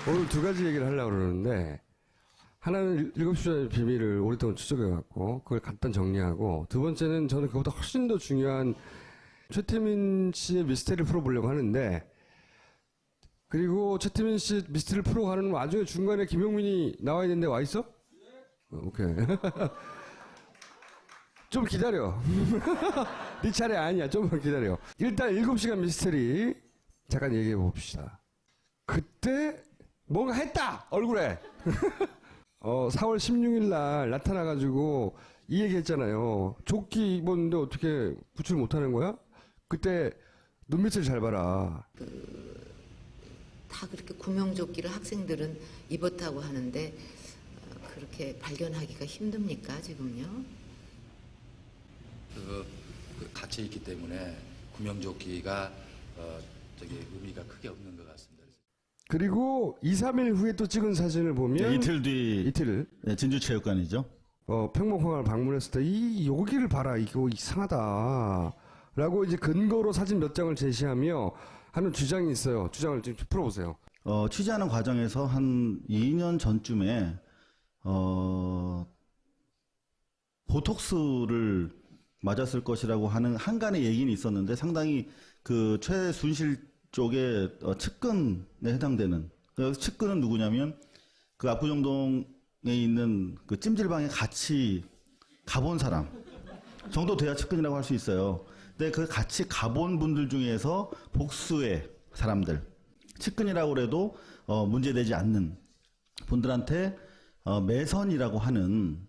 오늘 두 가지 얘기를 하려고 그러는데, 하나는 7시의 비밀을 오랫동안 추적해갖고, 그걸 간단 정리하고, 두 번째는 저는 그보다 훨씬 더 중요한 최태민 씨의 미스테리를 풀어보려고 하는데, 그리고 최태민 씨 미스테리를 풀어가는 와중에 중간에 김용민이 나와야 되는데 와 있어? 오케이. 좀 기다려. 네 차례 아니야. 좀만 기다려. 일단 7시간 미스테리 잠깐 얘기해 봅시다. 그때 뭔가 했다! 얼굴에! 4월 16일 날 나타나가지고 이 얘기 했잖아요. 조끼 입었는데 어떻게 구출 못하는 거야? 그때 눈빛을 잘 봐라. 다 그렇게 구명조끼를 학생들은 입었다고 하는데 그렇게 발견하기가 힘듭니까 지금요? 그 갇혀 있기 때문에 구명조끼가 의미가 크게 없는 것 같습니다. 그리고 2, 3일 후에 또 찍은 사진을 보면 네, 이틀 뒤 이틀 네, 진주체육관이죠. 평목항을 방문했을 때 여기를 봐라 이거 이상하다 라고 이제 근거로 사진 몇 장을 제시하며 하는 주장이 있어요. 주장을 좀 풀어보세요. 취재하는 과정에서 한 2년 전쯤에 보톡스를 맞았을 것이라고 하는 한간의 얘기는 있었는데 상당히 그 최순실 쪽에 측근에 해당되는 그 측근은 누구냐면 그 압구정동에 있는 그 찜질방에 같이 가본 사람 정도 돼야 측근이라고 할 수 있어요. 근데 그 같이 가본 분들 중에서 복수의 사람들 측근이라고 그래도 문제되지 않는 분들한테 매선이라고 하는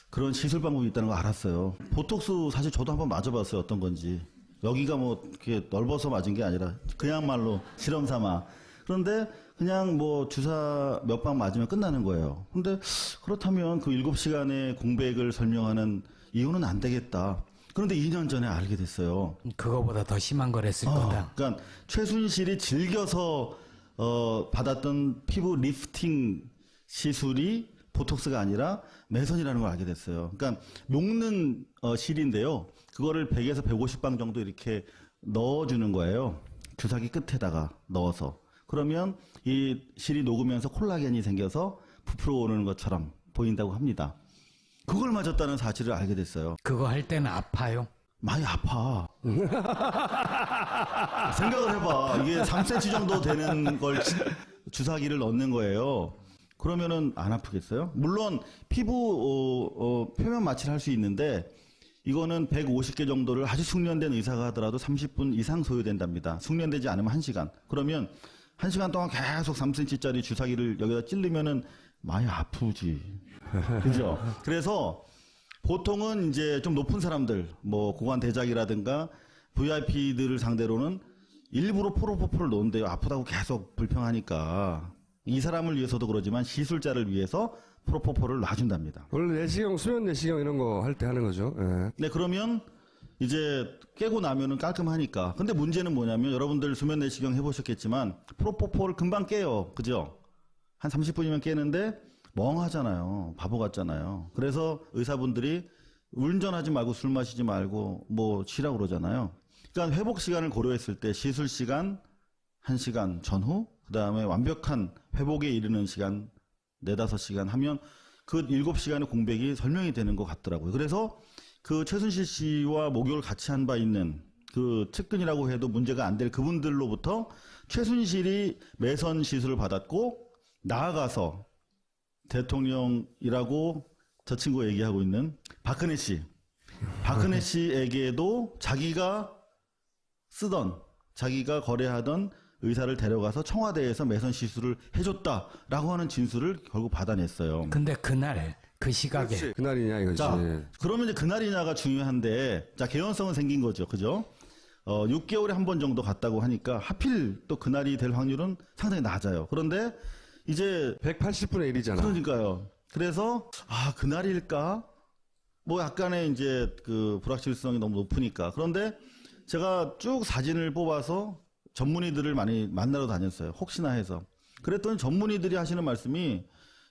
그런 시술 방법이 있다는 걸 알았어요. 보톡스 사실 저도 한번 맞아봤어요. 어떤 건지. 여기가 뭐 이렇게 넓어서 맞은 게 아니라 그냥말로 실험 삼아. 그런데 그냥 뭐 주사 몇 방 맞으면 끝나는 거예요. 근데 그렇다면 그 7시간의 공백을 설명하는 이유는 안 되겠다. 그런데 2년 전에 알게 됐어요. 그거보다 더 심한 걸 했을 거다. 그러니까 최순실이 즐겨서 받았던 피부 리프팅 시술이 보톡스가 아니라 매선이라는 걸 알게 됐어요. 그러니까 녹는 실인데요. 그거를 100에서 150방 정도 이렇게 넣어주는 거예요. 주사기 끝에다가 넣어서. 그러면 이 실이 녹으면서 콜라겐이 생겨서 부풀어 오르는 것처럼 보인다고 합니다. 그걸 맞았다는 사실을 알게 됐어요. 그거 할 때는 아파요? 많이 아파. 생각을 해봐. 이게 3cm 정도 되는 걸 주사기를 넣는 거예요. 그러면은 안 아프겠어요? 물론 피부 표면 마취를 할 수 있는데 이거는 150개 정도를 아주 숙련된 의사가 하더라도 30분 이상 소요된답니다. 숙련되지 않으면 1시간. 그러면 1시간 동안 계속 3cm짜리 주사기를 여기다 찔르면은 많이 아프지. 그죠? 그래서 보통은 이제 좀 높은 사람들, 뭐 고관 대작이라든가 VIP들을 상대로는 일부러 프로포폴을 놓은데요. 아프다고 계속 불평하니까. 이 사람을 위해서도 그러지만 시술자를 위해서 프로포폴을 놔준답니다. 원래 내시경, 수면 내시경 이런 거 할 때 하는 거죠. 예. 네, 그러면 이제 깨고 나면은 깔끔하니까. 근데 문제는 뭐냐면 여러분들 수면 내시경 해보셨겠지만 프로포폴 금방 깨요. 그죠? 한 30분이면 깨는데 멍하잖아요. 바보 같잖아요. 그래서 의사분들이 운전하지 말고 술 마시지 말고 뭐 쉬라고 그러잖아요. 그러니까 회복 시간을 고려했을 때 시술 시간 1시간 전후, 그 다음에 완벽한 회복에 이르는 시간 4-5시간 하면 그 7시간의 공백이 설명이 되는 것 같더라고요. 그래서 그 최순실 씨와 목욕을 같이 한 바 있는 그 측근이라고 해도 문제가 안 될 그분들로부터 최순실이 매선 시술을 받았고 나아가서 대통령이라고 저 친구가 얘기하고 있는 박근혜 씨에게도 자기가 쓰던 자기가 거래하던 의사를 데려가서 청와대에서 매선 시술을 해줬다라고 하는 진술을 결국 받아냈어요. 근데 그날 그 시각에 그렇지. 그날이냐 이거지. 자, 그러면 이제 그날이냐가 중요한데, 자, 개연성은 생긴 거죠. 그죠? 6개월에 한 번 정도 갔다고 하니까 하필 또 그날이 될 확률은 상당히 낮아요. 그런데 이제 180분의 1이잖아. 그러니까요. 그래서 그날일까? 뭐 약간의 이제 그 불확실성이 너무 높으니까. 그런데 제가 쭉 사진을 뽑아서 전문의들을 많이 만나러 다녔어요. 혹시나 해서. 그랬더니 전문의들이 하시는 말씀이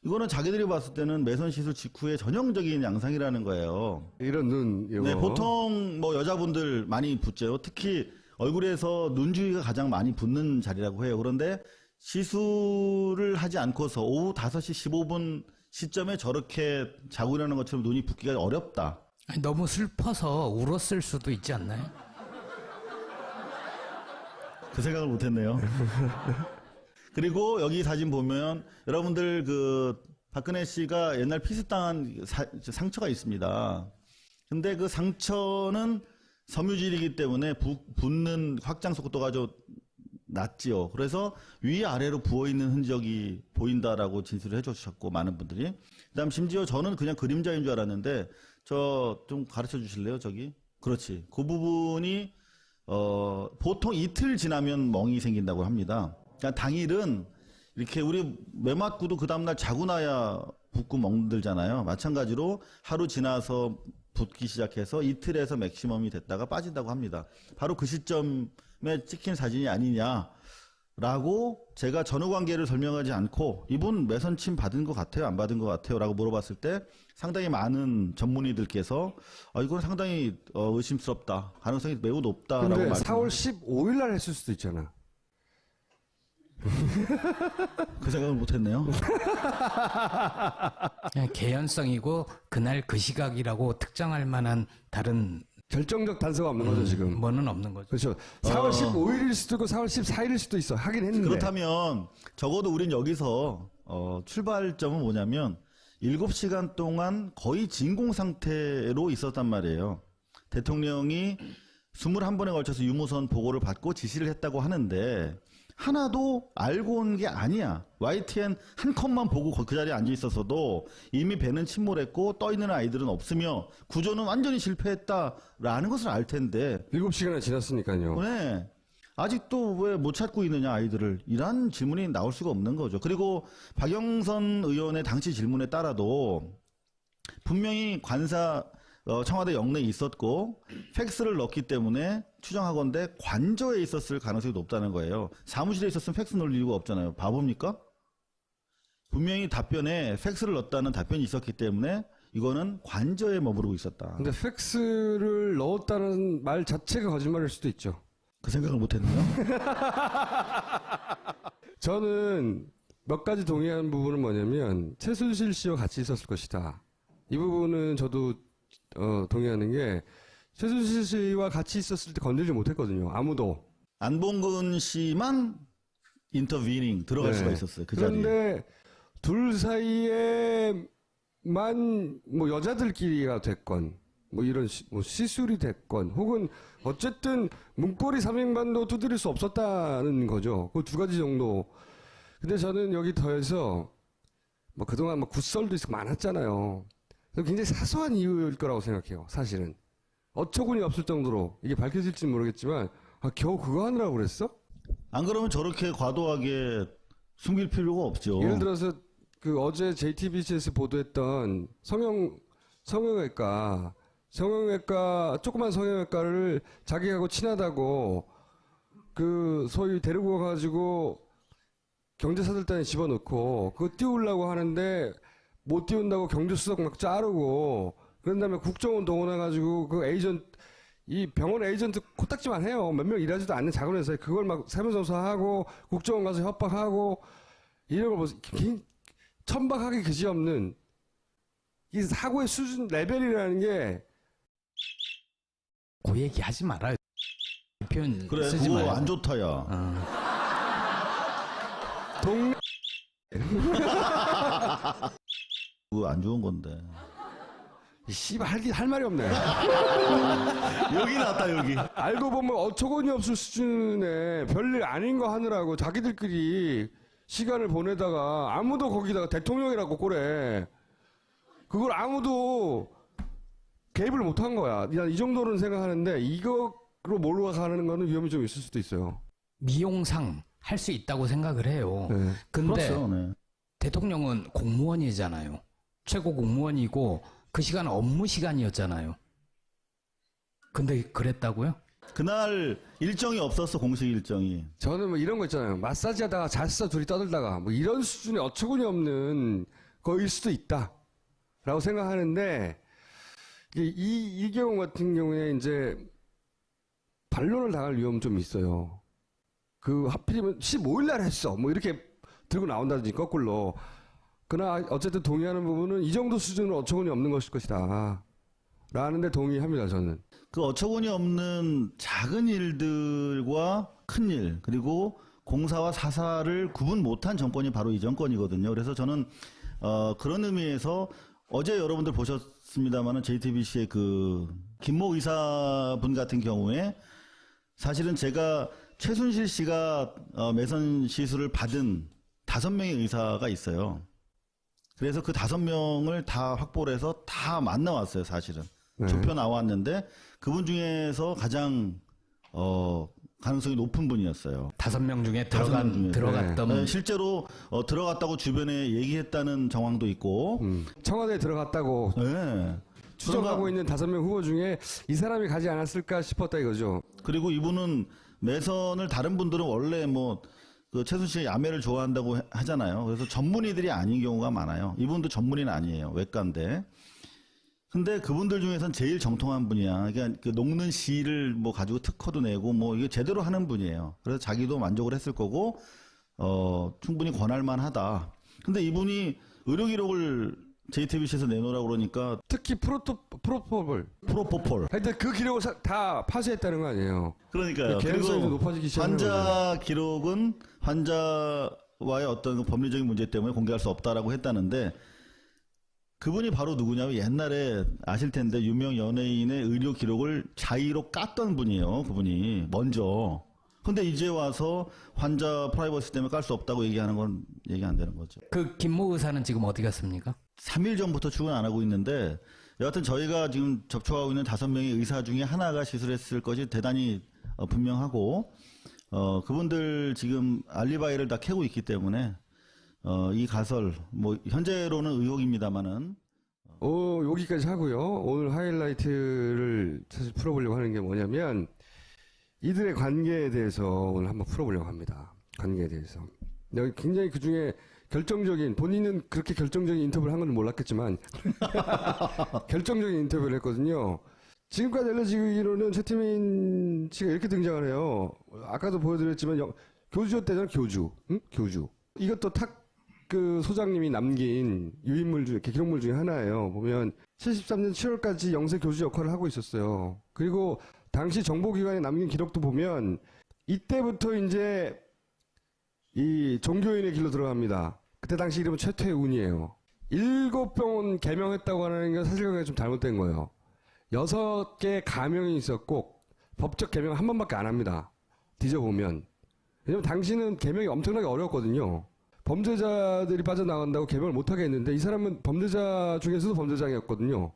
이거는 자기들이 봤을 때는 매선 시술 직후에 전형적인 양상이라는 거예요. 이런 눈, 이거. 네, 보통 뭐 여자분들 많이 붓죠. 특히 얼굴에서 눈 주위가 가장 많이 붓는 자리라고 해요. 그런데 시술을 하지 않고서 오후 5시 15분 시점에 저렇게 자고 일어나는 것처럼 눈이 붓기가 어렵다. 아니, 너무 슬퍼서 울었을 수도 있지 않나요? 그 생각을 못했네요. 그리고 여기 사진 보면 여러분들 그 박근혜 씨가 옛날 피습당한 상처가 있습니다. 근데 그 상처는 섬유질이기 때문에 붓는 확장 속도가 좀 낮지요. 그래서 위아래로 부어있는 흔적이 보인다라고 진술을 해주셨고, 많은 분들이. 그 다음 심지어 저는 그냥 그림자인 줄 알았는데, 저 좀 가르쳐 주실래요, 저기? 그렇지. 그 부분이, 보통 이틀 지나면 멍이 생긴다고 합니다. 그러니까 당일은 이렇게 우리 매 맞고도 그 다음날 자고 나야 붓고 멍들잖아요. 마찬가지로 하루 지나서 붓기 시작해서 이틀에서 맥시멈이 됐다가 빠진다고 합니다. 바로 그 시점에 찍힌 사진이 아니냐라고 제가 전후 관계를 설명하지 않고 이분 매선침 받은 것 같아요? 안 받은 것 같아요? 라고 물어봤을 때 상당히 많은 전문의들께서 이건 상당히 의심스럽다. 가능성이 매우 높다라고 근데 말씀을 4월 15일 날 했을 수도 있잖아. 그 생각을 못했네요. 그냥 개연성이고 그날 그 시각이라고 특정할 만한 다른 결정적 단서가 없는 거죠, 지금. 뭐는 없는 거죠. 그렇죠. 4월 15일일 수도 있고 4월 14일일 수도 있어. 하긴 했는데. 그렇다면 적어도 우린 여기서 출발점은 뭐냐면 7시간 동안 거의 진공 상태로 있었단 말이에요. 대통령이 21번에 걸쳐서 유무선 보고를 받고 지시를 했다고 하는데 하나도 알고 온 게 아니야. YTN 한 컷만 보고 그 자리에 앉아 있었어도 이미 배는 침몰했고 떠 있는 아이들은 없으며 구조는 완전히 실패했다라는 것을 알 텐데 7시간이나 지났으니까요. 네. 아직도 왜 못 찾고 있느냐 아이들을 이런 질문이 나올 수가 없는 거죠. 그리고 박영선 의원의 당시 질문에 따라도 분명히 관사 청와대 영내에 있었고 팩스를 넣었기 때문에 추정하건대 관저에 있었을 가능성이 높다는 거예요. 사무실에 있었으면 팩스 넣을 이유가 없잖아요. 바보입니까? 분명히 답변에 팩스를 넣었다는 답변이 있었기 때문에 이거는 관저에 머무르고 있었다. 근데 팩스를 넣었다는 말 자체가 거짓말일 수도 있죠. 그 생각을 못했네요. 저는 몇 가지 동의하는 부분은 뭐냐면 최순실 씨와 같이 있었을 것이다. 이 부분은 저도 동의하는 게 최순실 씨와 같이 있었을 때 건들지 못했거든요. 아무도. 안봉근 씨만 인터비닝 들어갈 네. 수가 있었어요. 그 자리에. 그런데 둘 사이에만 뭐 여자들끼리가 됐건 뭐 이런 뭐 시술이 됐건 혹은 어쨌든 문고리 300만도 두드릴 수 없었다는 거죠. 그 두 가지 정도. 근데 저는 여기 더해서 뭐 그동안 뭐 굿설도 있고 많았잖아요. 굉장히 사소한 이유일 거라고 생각해요. 사실은 어처구니 없을 정도로 이게 밝혀질지 모르겠지만 겨우 그거 하느라고 그랬어? 안 그러면 저렇게 과도하게 숨길 필요가 없죠. 예를 들어서 그 어제 JTBC에서 보도했던 성형외과 조그만 성형외과를 자기하고 친하다고 그 소위 데리고 가가지고 경제사들단에 집어넣고 그거 띄우려고 하는데 못 띄운다고 경제수석 막 자르고 그런 다음에 국정원 동원해가지고 그 이 병원 에이전트 코딱지만 해요. 몇 명 일하지도 않는 작은 회사에 그걸 막 세무조사하고 국정원 가서 협박하고 이런 걸 천박하기 그지없는 이 사고의 수준 레벨이라는 게 그 얘기 하지 말아요. 표현 그래, 쓰지 그거 말고. 안 좋다, 야. 동네 그거 안 좋은 건데. 씨발 할 말이 없네. 여기 나왔다, 여기. 알고 보면 어처구니 없을 수준의 별일 아닌 거 하느라고 자기들끼리 시간을 보내다가 아무도 거기다가 대통령이라고 꼬래. 그걸 아무도 개입을 못한 거야. 난 이 정도는 생각하는데 이거로 몰아가는 거는 위험이 좀 있을 수도 있어요. 미용상 할 수 있다고 생각을 해요. 네. 근데 그렇죠, 네. 대통령은 공무원이잖아요. 최고 공무원이고 그 시간은 업무 시간이었잖아요. 근데 그랬다고요? 그날 일정이 없었어, 공식 일정이. 저는 뭐 이런 거 있잖아요. 마사지 하다가 잤어, 둘이 떠들다가. 뭐 이런 수준의 어처구니 없는 거일 수도 있다. 라고 생각하는데, 이 경우 같은 경우에 이제 반론을 당할 위험은 좀 있어요. 그 하필이면 15일 날 했어. 뭐 이렇게 들고 나온다든지 거꾸로. 그러나 어쨌든 동의하는 부분은 이 정도 수준은 어처구니 없는 것일 것이다. 라는데 동의합니다, 저는. 그 어처구니 없는 작은 일들과 큰 일, 그리고 공사와 사사를 구분 못한 정권이 바로 이 정권이거든요. 그래서 저는 그런 의미에서 어제 여러분들 보셨습니다만은 JTBC의 그 김모 의사분 같은 경우에 사실은 제가 최순실 씨가 매선 시술을 받은 5명의 의사가 있어요. 그래서 그 5명을 다 확보를 해서 다 만나왔어요, 사실은. 네. 좁혀 나왔는데 그분 중에서 가장 가능성이 높은 분이었어요. 5명 중에 중에. 들어갔던 네, 실제로 들어갔다고 주변에 얘기했다는 정황도 있고. 청와대에 들어갔다고 네. 추정하고 있는 5명 후보 중에 이 사람이 가지 않았을까 싶었다 이거죠. 그리고 이분은 매선을 다른 분들은 원래 뭐 그 최순실 야매를 좋아한다고 하잖아요. 그래서 전문의들이 아닌 경우가 많아요. 이분도 전문의는 아니에요. 외과인데. 근데 그분들 중에선 제일 정통한 분이야. 그러니까 그 녹는 실을 뭐 가지고 특허도 내고 뭐 이게 제대로 하는 분이에요. 그래서 자기도 만족을 했을 거고 충분히 권할만 하다. 근데 이분이 의료 기록을 JTBC에서 내놓으라고 그러니까 특히 프로포폴. 하여튼 그 기록을 다 파쇄했다는 거 아니에요. 그러니까요. 개연성이 그리고 높아지기 시작하는 환자 기록은 환자와의 어떤 그 법리적인 문제 때문에 공개할 수 없다라고 했다는데 그분이 바로 누구냐면 옛날에 아실 텐데 유명 연예인의 의료 기록을 자의로 깠던 분이에요. 그분이 먼저. 근데 이제 와서 환자 프라이버시 때문에 깔 수 없다고 얘기하는 건 얘기 안 되는 거죠. 그 김모 의사는 지금 어디 갔습니까? 3일 전부터 출근 안 하고 있는데 여하튼 저희가 지금 접촉하고 있는 5명의 의사 중에 하나가 시술했을 것이 대단히 분명하고 그분들 지금 알리바이를 다 캐고 있기 때문에 이 가설 뭐 현재로는 의혹입니다만은 여기까지 하고요. 오늘 하이라이트를 사실 풀어보려고 하는 게 뭐냐면 이들의 관계에 대해서 오늘 한번 풀어보려고 합니다. 관계에 대해서. 여기 굉장히 그 중에 결정적인, 본인은 그렇게 결정적인 인터뷰를 한 건 몰랐겠지만, 결정적인 인터뷰를 했거든요. 지금까지 알려지기로는 최태민 씨가 이렇게 등장을 해요. 아까도 보여드렸지만, 교주였대잖아요, 교주. 응? 교주. 이것도 그 소장님이 남긴 유인물 중에, 기록물 중에 하나예요. 보면, 73년 7월까지 영세 교주 역할을 하고 있었어요. 그리고 당시 정보기관에 남긴 기록도 보면, 이때부터 이제, 이 종교인의 길로 들어갑니다. 그때 당시 이름은 최태운이에요. 7병원 개명했다고 하는 건 사실관계가 좀 잘못된 거예요. 6개 가명이 있었고 법적 개명 한 번밖에 안 합니다. 뒤져보면. 왜냐면 당시는 개명이 엄청나게 어려웠거든요. 범죄자들이 빠져나간다고 개명을 못하게 했는데 이 사람은 범죄자 중에서도 범죄자였거든요.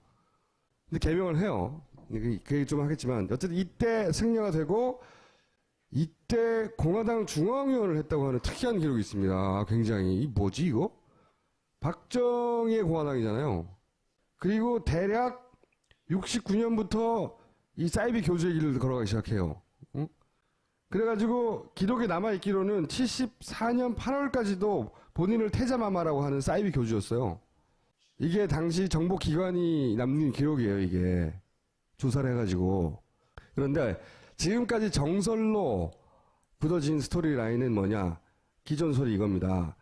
근데 개명을 해요. 그 얘기 좀 하겠지만 어쨌든 이때 승려가 되고 이때 공화당 중앙위원을 했다고 하는 특이한 기록이 있습니다. 굉장히. 이 뭐지 이거? 박정희의 공화당이잖아요. 그리고 대략 69년부터 이 사이비 교주의 길을 걸어가기 시작해요. 응? 그래가지고 기록에 남아있기로는 74년 8월까지도 본인을 태자마마라고 하는 사이비 교주였어요. 이게 당시 정보기관이 남긴 기록이에요. 이게. 조사를 해가지고. 그런데 지금까지 정설로 굳어진 스토리라인은 뭐냐? 기존 소리 이겁니다.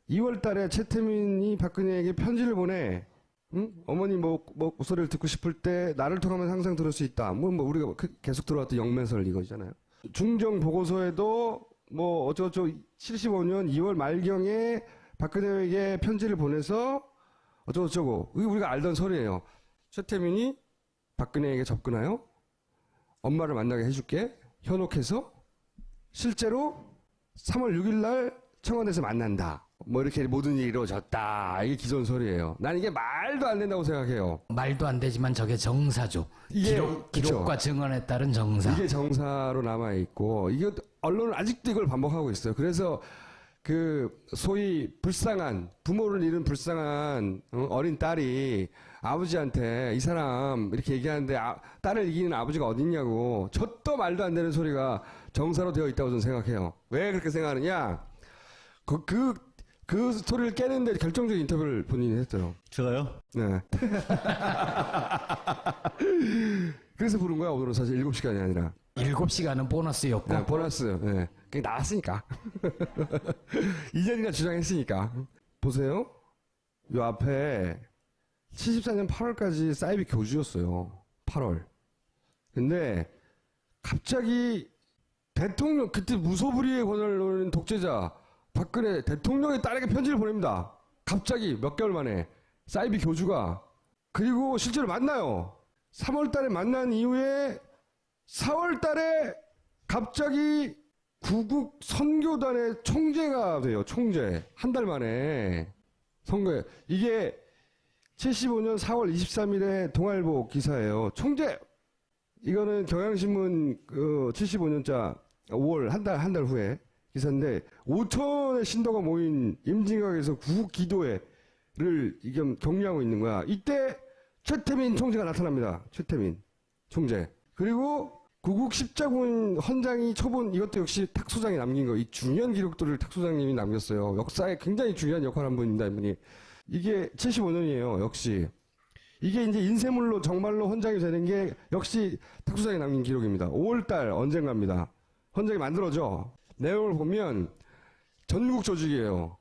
2월 달에 최태민이 박근혜에게 편지를 보내. 응? 어머니 뭐 소리를 듣고 싶을 때 나를 통하면 항상 들을 수 있다. 뭐 우리가 계속 들어왔던 영매설 이거잖아요. 중정 보고서에도 뭐 어쩌고저쩌고 75년 2월 말경에 박근혜에게 편지를 보내서 어쩌고저쩌고. 이게 우리가 알던 소리예요. 최태민이 박근혜에게 접근하여 엄마를 만나게 해줄게. 현혹해서 실제로 3월 6일 날 청와대에서 만난다. 뭐 이렇게 모든 일이 이루어졌다. 이게 기존설이에요. 난 이게 말도 안 된다고 생각해요. 말도 안 되지만 저게 정사죠. 이게 기록과 증언에 따른 정사. 이게 정사로 남아있고 이게 언론은 아직도 이걸 반복하고 있어요. 그래서 그 소위 불쌍한 부모를 잃은 불쌍한 어린 딸이 아버지한테 이 사람 이렇게 얘기하는데 딸을 이기는 아버지가 어딨냐고 저도 말도 안 되는 소리가 정사로 되어 있다고 저는 생각해요. 왜 그렇게 생각하느냐? 그 스토리를 깨는데 결정적인 인터뷰를 본인이 했어요. 제가요? 네. 그래서 부른 거야 오늘은 사실 7시간이 아니라. 7시간은 보너스였고. 네, 보너스. 네. 그게 나왔으니까. 이전이나 주장했으니까. 보세요. 요 앞에 74년 8월까지 사이비 교주였어요. 8월. 근데 갑자기 대통령, 그때 무소불위의 권한을 노리는 독재자 박근혜 대통령의 딸에게 편지를 보냅니다. 갑자기 몇 개월 만에 사이비 교주가. 그리고 실제로 만나요. 3월 달에 만난 이후에 4월 달에 갑자기 구국 선교단의 총재가 돼요. 총재. 한 달 만에 선거에. 이게 75년 4월 23일에 동아일보 기사예요. 총재. 이거는 경향신문 75년자 5월 한 달 후에 기사인데 5천의 신도가 모인 임진각에서 구국 기도회를 이게 격려하고 있는 거야. 이때 최태민 총재가 나타납니다. 최태민 총재. 그리고 구국 십자군 헌장이 초본, 이것도 역시 탁 소장이 남긴 거. 이 중요한 기록들을 탁 소장님이 남겼어요. 역사에 굉장히 중요한 역할을 한 분입니다, 이분이. 이게 75년이에요, 역시. 이게 이제 인쇄물로 정말로 헌장이 되는 게 역시 탁 소장이 남긴 기록입니다. 5월달 언젠가입니다. 헌장이 만들어져. 내용을 보면 전국 조직이에요.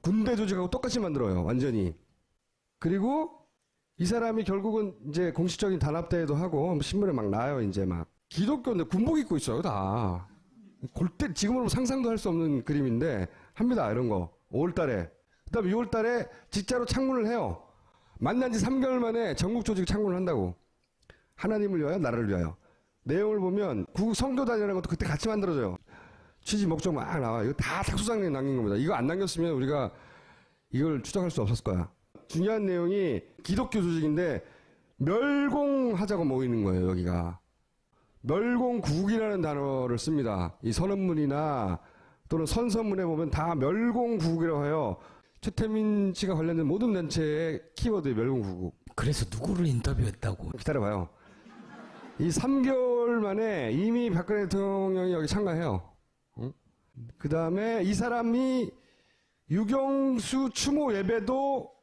군대 조직하고 똑같이 만들어요, 완전히. 그리고 이 사람이 결국은 이제 공식적인 단합대회도 하고 신문에 막 나와요. 이제 막 기독교인데 군복 입고 있어요, 다. 골때 지금으로 상상도 할 수 없는 그림인데 합니다, 이런 거. 5월달에. 그다음에 6월달에 진짜로 창문을 해요. 만난 지 3개월 만에 전국 조직 창문을 한다고. 하나님을 위하여, 나라를 위하여. 내용을 보면 구국 성도단이라는 것도 그때 같이 만들어져요. 취지 목적 막 나와. 이거 다 탁소장님이 남긴 겁니다. 이거 안 남겼으면 우리가 이걸 추적할 수 없었을 거야. 중요한 내용이 기독교 조직인데 멸공하자고 모이는 거예요, 여기가. 멸공국이라는 단어를 씁니다. 이 선언문이나 또는 선서문에 보면 다 멸공국이라고 해요. 최태민 씨가 관련된 모든 단체의 키워드에 멸공국. 그래서 누구를 인터뷰했다고? 기다려봐요. 이 3개월 만에 이미 박근혜 대통령이 여기 참가해요. 응? 그 다음에 이 사람이 유경수 추모 예배도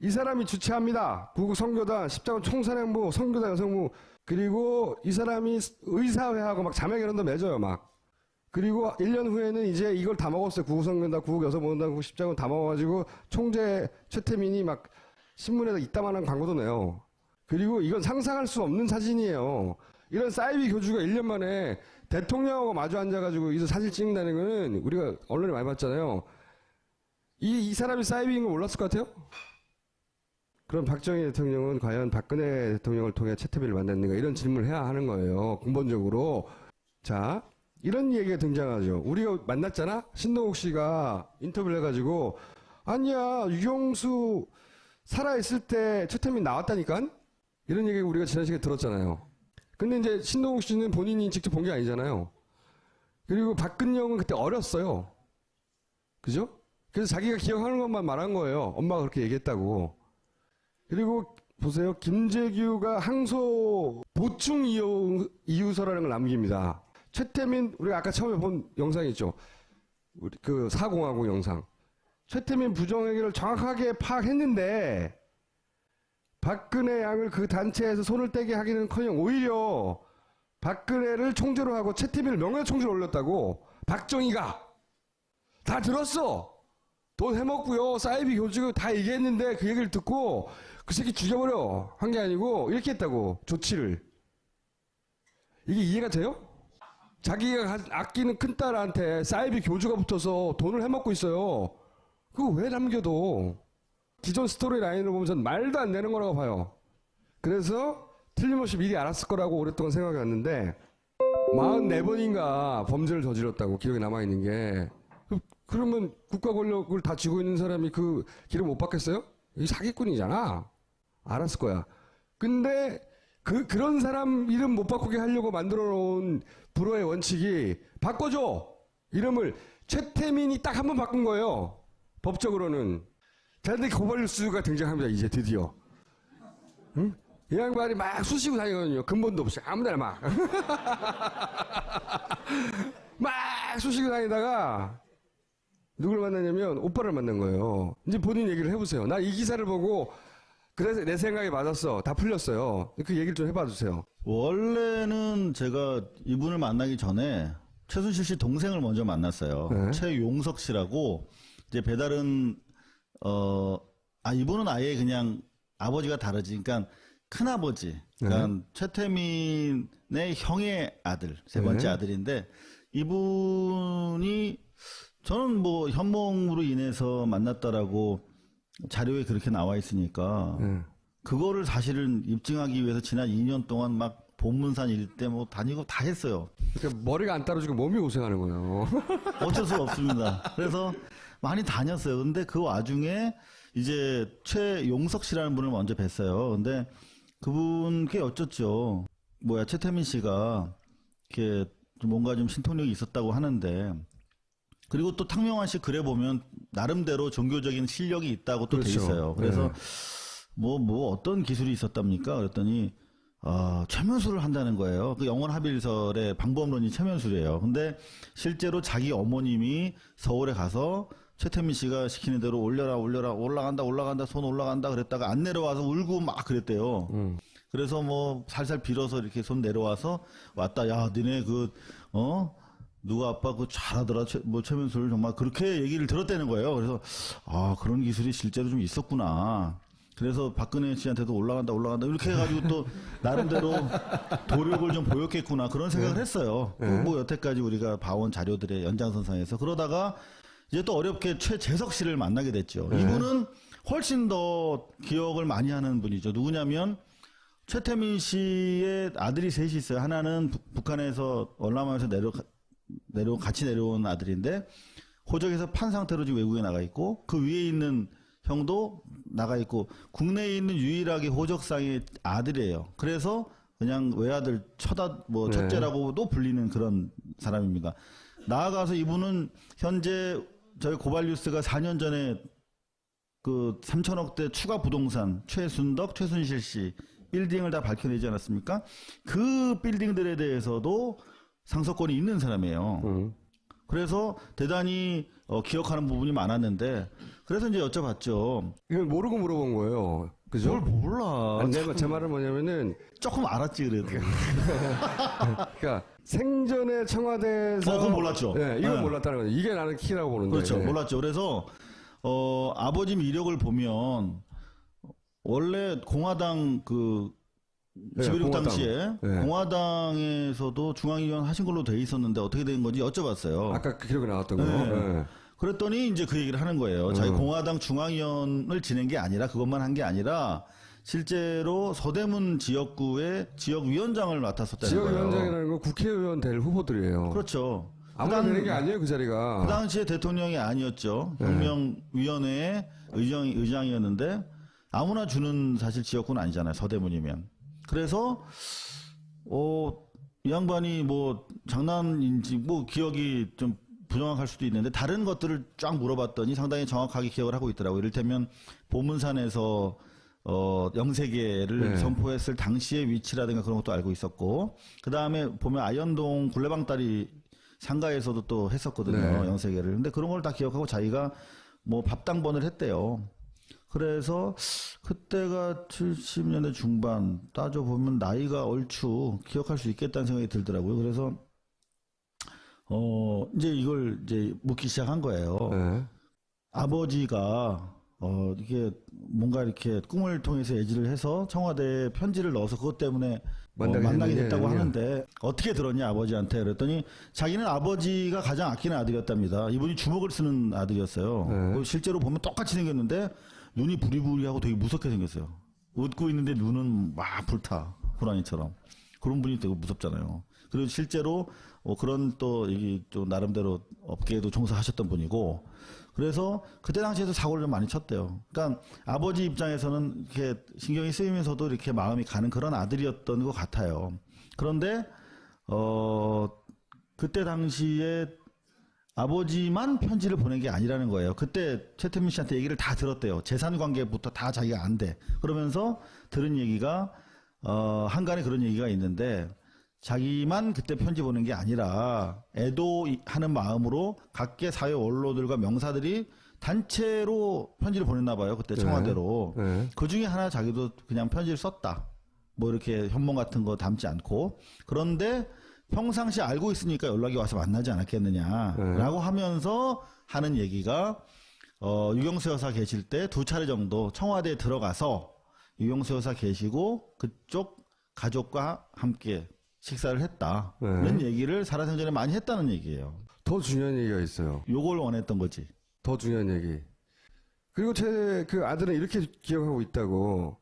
이 사람이 주최합니다. 구국 선교단, 십자군 총사령부, 선교단 여성부. 그리고 이 사람이 의사회하고 막 자매결연도 맺어요, 막. 그리고 1년 후에는 이제 이걸 다 먹었어요. 구국 선교단, 구국 여성보건단, 구국 십자군 다 먹어가지고 총재 최태민이 막 신문에다 이따만한 광고도 내요. 그리고 이건 상상할 수 없는 사진이에요. 이런 사이비 교주가 1년 만에 대통령하고 마주 앉아가지고 이서 사진 찍는다는 거는 우리가 언론에 많이 봤잖아요. 이 사람이 사이비인 거 몰랐을 것 같아요? 그럼 박정희 대통령은 과연 박근혜 대통령을 통해 최태민을 만났는가, 이런 질문을 해야 하는 거예요. 근본적으로. 자, 이런 얘기가 등장하죠. 우리가 만났잖아? 신동욱 씨가 인터뷰를 해가지고, 아니야, 유경수 살아있을 때 최태민 나왔다니까? 이런 얘기 우리가 지난 시간에 들었잖아요. 근데 이제 신동욱 씨는 본인이 직접 본 게 아니잖아요. 그리고 박근영은 그때 어렸어요. 그죠? 그래서 자기가 기억하는 것만 말한 거예요. 엄마가 그렇게 얘기했다고. 그리고 보세요. 김재규가 항소 보충 이유서라는 걸 남깁니다. 최태민, 우리가 아까 처음에 본 영상이 있죠. 우리 그 사공화국 영상. 최태민 부정행위를 정확하게 파악했는데 박근혜 양을 그 단체에서 손을 떼게 하기는커녕 오히려 박근혜를 총재로 하고 최태민을 명예총재로 올렸다고. 박정희가 다 들었어. 돈 해먹고요, 사이비 교주고 다 얘기했는데 그 얘기를 듣고 그 새끼 죽여버려 한 게 아니고 이렇게 했다고, 조치를. 이게 이해가 돼요? 자기가 아끼는 큰딸한테 사이비 교주가 붙어서 돈을 해먹고 있어요. 그거 왜 남겨도. 기존 스토리 라인을 보면 전 말도 안 되는 거라고 봐요. 그래서 틀림없이 미리 알았을 거라고 오랫동안 생각해 왔는데 44번인가 범죄를 저질렀다고 기록에 남아있는 게. 그러면 국가 권력을 다 쥐고 있는 사람이 그 기록 못 받겠어요? 이 사기꾼이잖아. 알았을 거야. 근데 그런 사람 이름 못 바꾸게 하려고 만들어 놓은 불어의 원칙이 바꿔줘. 이름을 최태민이 딱 한 번 바꾼 거예요. 법적으로는. 자, 근데 고발뉴스가 등장합니다. 이제 드디어. 응? 이 양반이 막 쑤시고 다니거든요. 근본도 없이 아무데나 막. 막 쑤시고 다니다가 누굴 만나냐면 오빠를 만난 거예요. 이제 본인 얘기를 해보세요. 나 이 기사를 보고 그래서 내 생각이 맞았어. 다 풀렸어요. 그 얘기를 좀 해봐 주세요. 원래는 제가 이분을 만나기 전에 최순실 씨 동생을 먼저 만났어요. 네. 최용석 씨라고 이제 배달은 이분은 아예 그냥 아버지가 다르지. 그러니까 큰아버지. 그러니까 최태민의 형의 아들, 세 번째 네. 아들인데 이분이 저는 뭐 현몽으로 인해서 만났다라고 자료에 그렇게 나와 있으니까 네. 그거를 사실은 입증하기 위해서 지난 2년 동안 막 본문산 일대 뭐 다니고 다 했어요. 그러니까 머리가 안 따라주고 몸이 고생하는 거예요. 어쩔 수 없습니다. 그래서 많이 다녔어요. 근데 그 와중에 이제 최용석 씨라는 분을 먼저 뵀어요. 근데 그분께 여쭙죠. 최태민 씨가 이렇게 좀 뭔가 좀 신통력이 있었다고 하는데, 그리고 또 탕명환 씨 글에 보면 나름대로 종교적인 실력이 있다고 또 돼 그렇죠. 있어요. 그래서 네. 뭐 어떤 기술이 있었답니까? 그랬더니 최면술을 한다는 거예요. 그 영원 합일설의 방법론이 최면술이에요. 근데 실제로 자기 어머님이 서울에 가서 최태민 씨가 시키는 대로 올라간다 손 올라간다 그랬다가 안 내려와서 울고 막 그랬대요. 그래서 뭐 살살 빌어서 이렇게 손 내려와서 왔다. 야, 니네 누가 아빠 그거 잘하더라. 최면술 정말 그렇게 얘기를 들었다는 거예요. 그래서 그런 기술이 실제로 좀 있었구나. 그래서 박근혜 씨한테도 올라간다 이렇게 해가지고 또 나름대로 도력을 좀 보였겠구나 그런 생각을 했어요. 뭐 여태까지 우리가 봐온 자료들의 연장선상에서. 그러다가 이제 또 어렵게 최재석 씨를 만나게 됐죠. 이분은 훨씬 더 기억을 많이 하는 분이죠. 누구냐면 최태민 씨의 아들이 셋이 있어요. 하나는 북한에서 월남에서 같이 내려온 아들인데 호적에서 판 상태로 지금 외국에 나가 있고, 그 위에 있는 형도 나가 있고, 국내에 있는 유일하게 호적상의 아들이에요. 그래서 그냥 외아들 첫째라고도 불리는 그런 사람입니다. 나아가서 이분은 현재 저희 고발뉴스가 4년 전에 그 3천억대 추가 부동산 최순덕, 최순실 씨 빌딩을 다 밝혀내지 않았습니까? 그 빌딩들에 대해서도 상속권이 있는 사람이에요. 그래서 대단히 기억하는 부분이 많았는데, 그래서 이제 여쭤봤죠. 이걸 모르고 물어본 거예요. 그죠? 뭘 몰라. 아니, 제 말은 뭐냐면은, 조금 알았지 그래도. 그러니까 생전에 청와대에서 그건 몰랐죠. 네, 이건 네. 몰랐다는 거죠. 이게 나는 키라고 보는데. 그렇죠. 몰랐죠. 그래서 아버지 이력을 보면 원래 공화당 네, 11.6 공화당. 당시에 네. 공화당에서도 중앙위원 하신 걸로 돼 있었는데 어떻게 된 건지 여쭤봤어요. 아까 그 기록에 나왔던 거. 네. 네. 그랬더니 이제 그 얘기를 하는 거예요. 자기 공화당 중앙위원을 지낸 게 아니라, 그것만 한 게 아니라 실제로 서대문 지역구의 지역위원장을 맡았었다는 거예요. 지역위원장이라는 건 국회의원 될 후보들이에요. 그렇죠. 아무나 되는 게 아니에요, 그 자리가. 그 당시에 대통령이 아니었죠. 혁명위원회의 의장이었는데 아무나 주는 사실 지역구는 아니잖아요. 서대문이면. 그래서 이 양반이 뭐 장난인지 뭐 기억이 좀 부정확할 수도 있는데 다른 것들을 쫙 물어봤더니 상당히 정확하게 기억을 하고 있더라고요. 이를테면 보문산에서 영세계를 선포했을 당시의 위치라든가 그런 것도 알고 있었고, 그 다음에 보면 아현동 굴레방다리 상가에서도 또 했었거든요. 네. 영세계를. 근데 그런 걸 다 기억하고 자기가 뭐 밥당번을 했대요. 그래서 그때가 70년대 중반, 따져보면 나이가 얼추 기억할 수 있겠다는 생각이 들더라고요. 그래서 이제 이걸 이제 묻기 시작한 거예요. 네. 아버지가 이게 뭔가 이렇게 꿈을 통해서 예지를 해서 청와대에 편지를 넣어서 그것 때문에 만나게 됐다고 하는데 어떻게 들었냐 아버지한테. 그랬더니 자기는 아버지가 가장 아끼는 아들이었답니다. 이분이 주먹을 쓰는 아들이었어요. 실제로 보면 똑같이 생겼는데 눈이 부리부리하고 되게 무섭게 생겼어요. 웃고 있는데 눈은 막 불타, 호랑이처럼. 그런 분이 되게 무섭잖아요. 그리고 실제로 그런 또 좀 나름대로 업계에도 종사하셨던 분이고, 그래서 그때 당시에도 사고를 좀 많이 쳤대요. 그러니까 아버지 입장에서는 이렇게 신경이 쓰이면서도 이렇게 마음이 가는 그런 아들이었던 것 같아요. 그런데 그때 당시에 아버지만 편지를 보낸 게 아니라는 거예요. 그때 최태민 씨한테 얘기를 다 들었대요. 재산 관계부터 다 자기가 안 돼. 그러면서 들은 얘기가 한간에 그런 얘기가 있는데, 자기만 그때 편지 보낸 게 아니라 애도하는 마음으로 각계 사회 원로들과 명사들이 단체로 편지를 보냈나 봐요. 그때 청와대로. 네. 그 중에 하나 자기도 그냥 편지를 썼다. 뭐 이렇게 현몽 같은 거 담지 않고. 그런데 평상시 알고 있으니까 연락이 와서 만나지 않았겠느냐라고 하면서 하는 얘기가 유경수 여사 계실 때 2차례 정도 청와대에 들어가서 유경수 여사 계시고 그쪽 가족과 함께 식사를 했다. 네. 이런 얘기를 살아생전에 많이 했다는 얘기예요. 더 중요한 얘기가 있어요. 요걸 원했던 거지. 더 중요한 얘기. 그리고 제 그 아들은 이렇게 기억하고 있다고.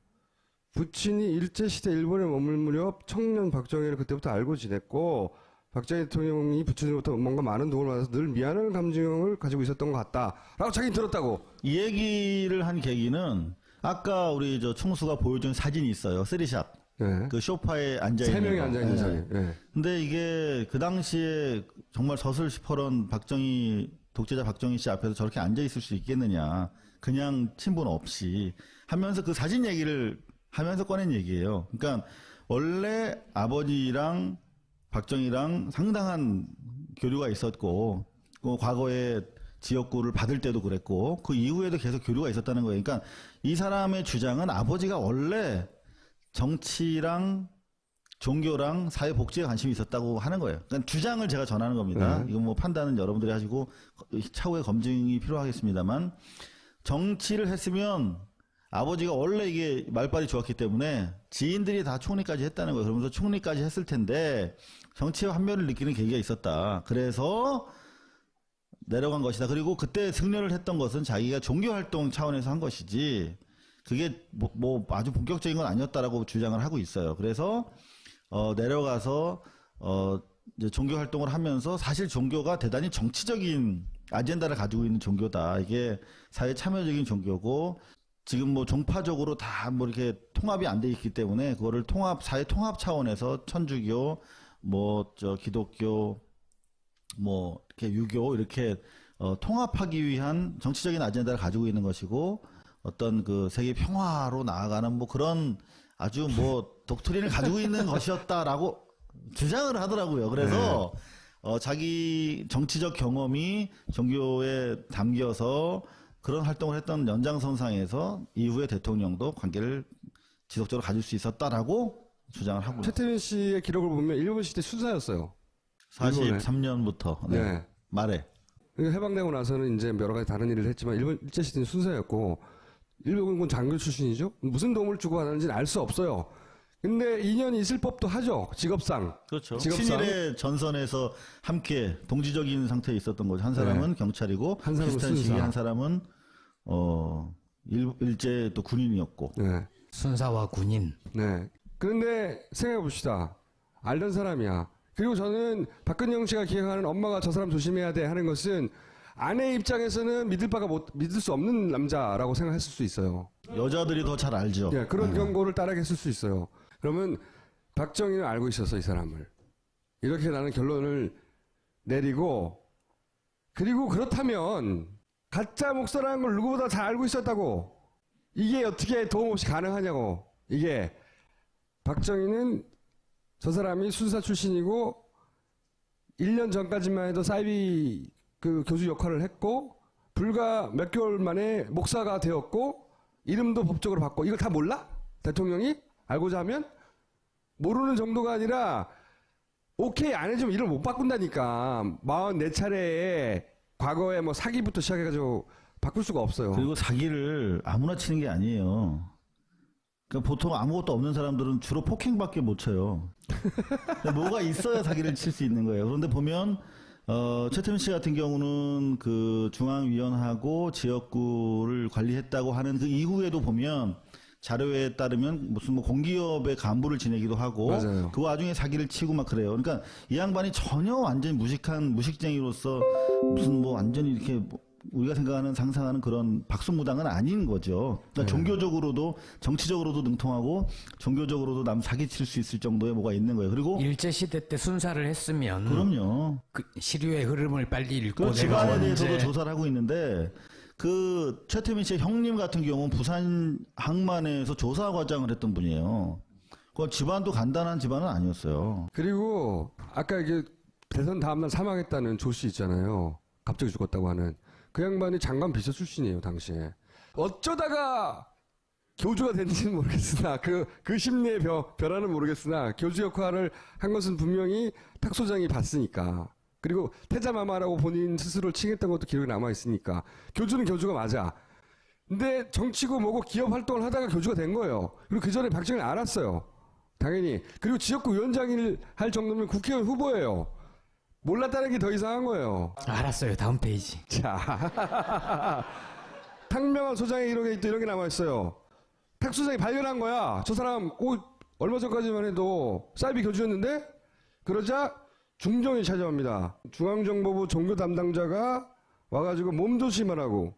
부친이 일제시대 일본에 머물 무렵 청년 박정희를 그때부터 알고 지냈고, 박정희 대통령이 부친으로부터 뭔가 많은 도움을 받아서 늘 미안한 감정을 가지고 있었던 것 같다. 라고 자기는 들었다고. 이 얘기를 한 계기는 아까 우리 저 총수가 보여준 사진이 있어요. 3샷. 네. 그 소파에 앉아있는 세 명이 거. 앉아있는 네. 자리. 네. 근데 이게 그 당시에 정말 서슬시퍼런 독재자 박정희 씨 앞에서 저렇게 앉아있을 수 있겠느냐. 그냥 친분 없이 하면서 그 사진 얘기를 하면서 꺼낸 얘기예요. 그러니까 원래 아버지랑 박정희랑 상당한 교류가 있었고, 과거에 지역구를 받을 때도 그랬고, 그 이후에도 계속 교류가 있었다는 거예요. 그러니까 이 사람의 주장은 아버지가 원래 정치랑 종교랑 사회복지에 관심이 있었다고 하는 거예요. 그러니까 주장을 제가 전하는 겁니다. 이거 뭐 판단은 여러분들이 하시고 차후에 검증이 필요하겠습니다만, 정치를 했으면 아버지가 원래 이게 말빨이 좋았기 때문에 지인들이 다 총리까지 했다는 거예요. 그러면서 총리까지 했을 텐데 정치의 환멸을 느끼는 계기가 있었다. 그래서 내려간 것이다. 그리고 그때 승려를 했던 것은 자기가 종교활동 차원에서 한 것이지 그게 뭐 아주 본격적인 건 아니었다라고 주장을 하고 있어요. 그래서 내려가서 이제 종교활동을 하면서 사실 종교가 대단히 정치적인 아젠다를 가지고 있는 종교다. 이게 사회 참여적인 종교고 지금 뭐 종파적으로 다 뭐 이렇게 통합이 안 돼 있기 때문에 그거를 사회 통합 차원에서 천주교, 기독교, 이렇게 유교 이렇게 통합하기 위한 정치적인 아젠다를 가지고 있는 것이고 어떤 그 세계 평화로 나아가는 뭐 그런 아주 독트린을 가지고 있는 것이었다라고 주장을 하더라고요. 그래서 자기 정치적 경험이 종교에 담겨서 그런 활동을 했던 연장선상에서 이후에 대통령도 관계를 지속적으로 가질 수 있었다라고 주장을 하고 최태민 씨의 기록을 보면 일본 시대 수사였어요. 43년부터 네. 말에 해방되고 나서는 이제 여러 가지 다른 일을 했지만 일본 일제 시대는 수사였고 일본군 장교 출신이죠. 무슨 도움을 주고 받았는지는 알 수 없어요. 근데 인연이 있을 법도 하죠. 직업상. 그렇죠. 직업상. 친일의 전선에서 함께 동지적인 상태에 있었던 거죠. 한 사람은 경찰이고 한 사람은 비슷한 시기에 순사. 한 사람은 일제 또 군인이었고. 네. 순사와 군인. 네. 그런데 생각해 봅시다. 알던 사람이야. 그리고 저는 박근영 씨가 기억하는 엄마가 저 사람 조심해야 돼 하는 것은 아내 입장에서는 믿을 수 없는 남자라고 생각했을 수 있어요. 여자들이 더 잘 알죠. 예, 그런 경고를 따라했을 수 있어요. 그러면 박정희는 알고 있었어, 이 사람을. 이렇게 나는 결론을 내리고, 그리고 그렇다면 가짜 목사라는 걸 누구보다 잘 알고 있었다고. 이게 어떻게 도움 없이 가능하냐고. 이게 박정희는 저 사람이 순사 출신이고 1년 전까지만 해도 사이비 그 교수 역할을 했고 불과 몇 개월 만에 목사가 되었고 이름도 법적으로 바꿔. 이걸 다 몰라? 대통령이? 알고자 하면? 모르는 정도가 아니라 오케이 안 해주면 일을 못 바꾼다니까. 44차례에 과거에 뭐 사기부터 시작해가지고 바꿀 수가 없어요. 그리고 사기를 아무나 치는 게 아니에요. 그러니까 보통 아무것도 없는 사람들은 주로 폭행밖에 못 쳐요. 뭐가 있어야 사기를 칠 수 있는 거예요. 그런데 보면 최태민 씨 같은 경우는 그 중앙위원하고 지역구를 관리했다고 하는 그 이후에도 보면 자료에 따르면 무슨 뭐 공기업의 간부를 지내기도 하고 맞아요. 그 와중에 사기를 치고 막 그래요. 그러니까 이 양반이 전혀 완전히 무식쟁이로서 무슨 뭐 완전히 이렇게 우리가 생각하는 상상하는 그런 박수무당은 아닌 거죠. 그러니까 종교적으로도 정치적으로도 능통하고 종교적으로도 남 사기칠 수 있을 정도의 뭐가 있는 거예요. 그리고 일제시대 때 순사를 했으면 그럼요. 그 시류의 흐름을 빨리 읽고 그 집안에 내가 대해서도 언제 조사를 하고 있는데 그 최태민 씨의 형님 같은 경우는 부산 항만에서 조사과장을 했던 분이에요. 그 집안도 간단한 집안은 아니었어요. 그리고 아까 이게 대선 다음날 사망했다는 조 씨 있잖아요. 갑자기 죽었다고 하는. 그 양반이 장관 비서 출신이에요, 당시에. 어쩌다가 교주가 됐는지는 모르겠으나 그 심리의 변화는 모르겠으나 교주 역할을 한 것은 분명히 탁 소장이 봤으니까. 그리고 태자마마라고 본인 스스로를 칭했던 것도 기록에 남아있으니까. 교주는 교주가 맞아. 근데 정치고 뭐고 기업 활동을 하다가 교주가 된 거예요. 그리고 그 전에 박정희는 알았어요. 당연히. 그리고 지역구 위원장을 할 정도면 국회의원 후보예요. 몰랐다는 게 더 이상한 거예요. 알았어요. 다음 페이지. 자. 탁명한 소장의 기록에 또 이런 게 남아있어요. 탁 소장이 발견한 거야. 저 사람, 얼마 전까지만 해도 사이비 교주였는데? 그러자 중정이 찾아옵니다. 중앙정보부 종교 담당자가 와가지고 몸조심하라고.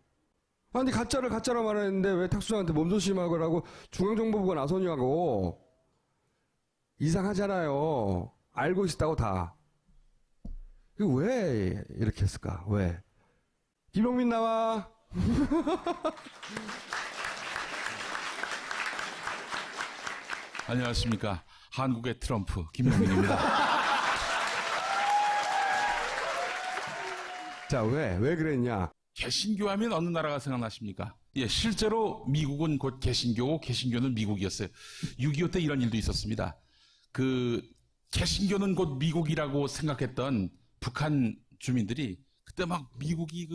아니, 가짜를 가짜로 말했는데 왜 탁 소장한테 몸조심하라고 중앙정보부가 나서냐고. 이상하잖아요. 알고 있었다고 다. 이거 왜 이렇게 했을까? 왜? 김용민 나와. 안녕하십니까. 한국의 트럼프 김용민입니다. 자, 왜 그랬냐? 개신교 하면 어느 나라가 생각나십니까? 예, 실제로 미국은 곧 개신교고 개신교는 미국이었어요. 6.25 때 이런 일도 있었습니다. 개신교는 곧 미국이라고 생각했던 북한 주민들이 그때 막 미국이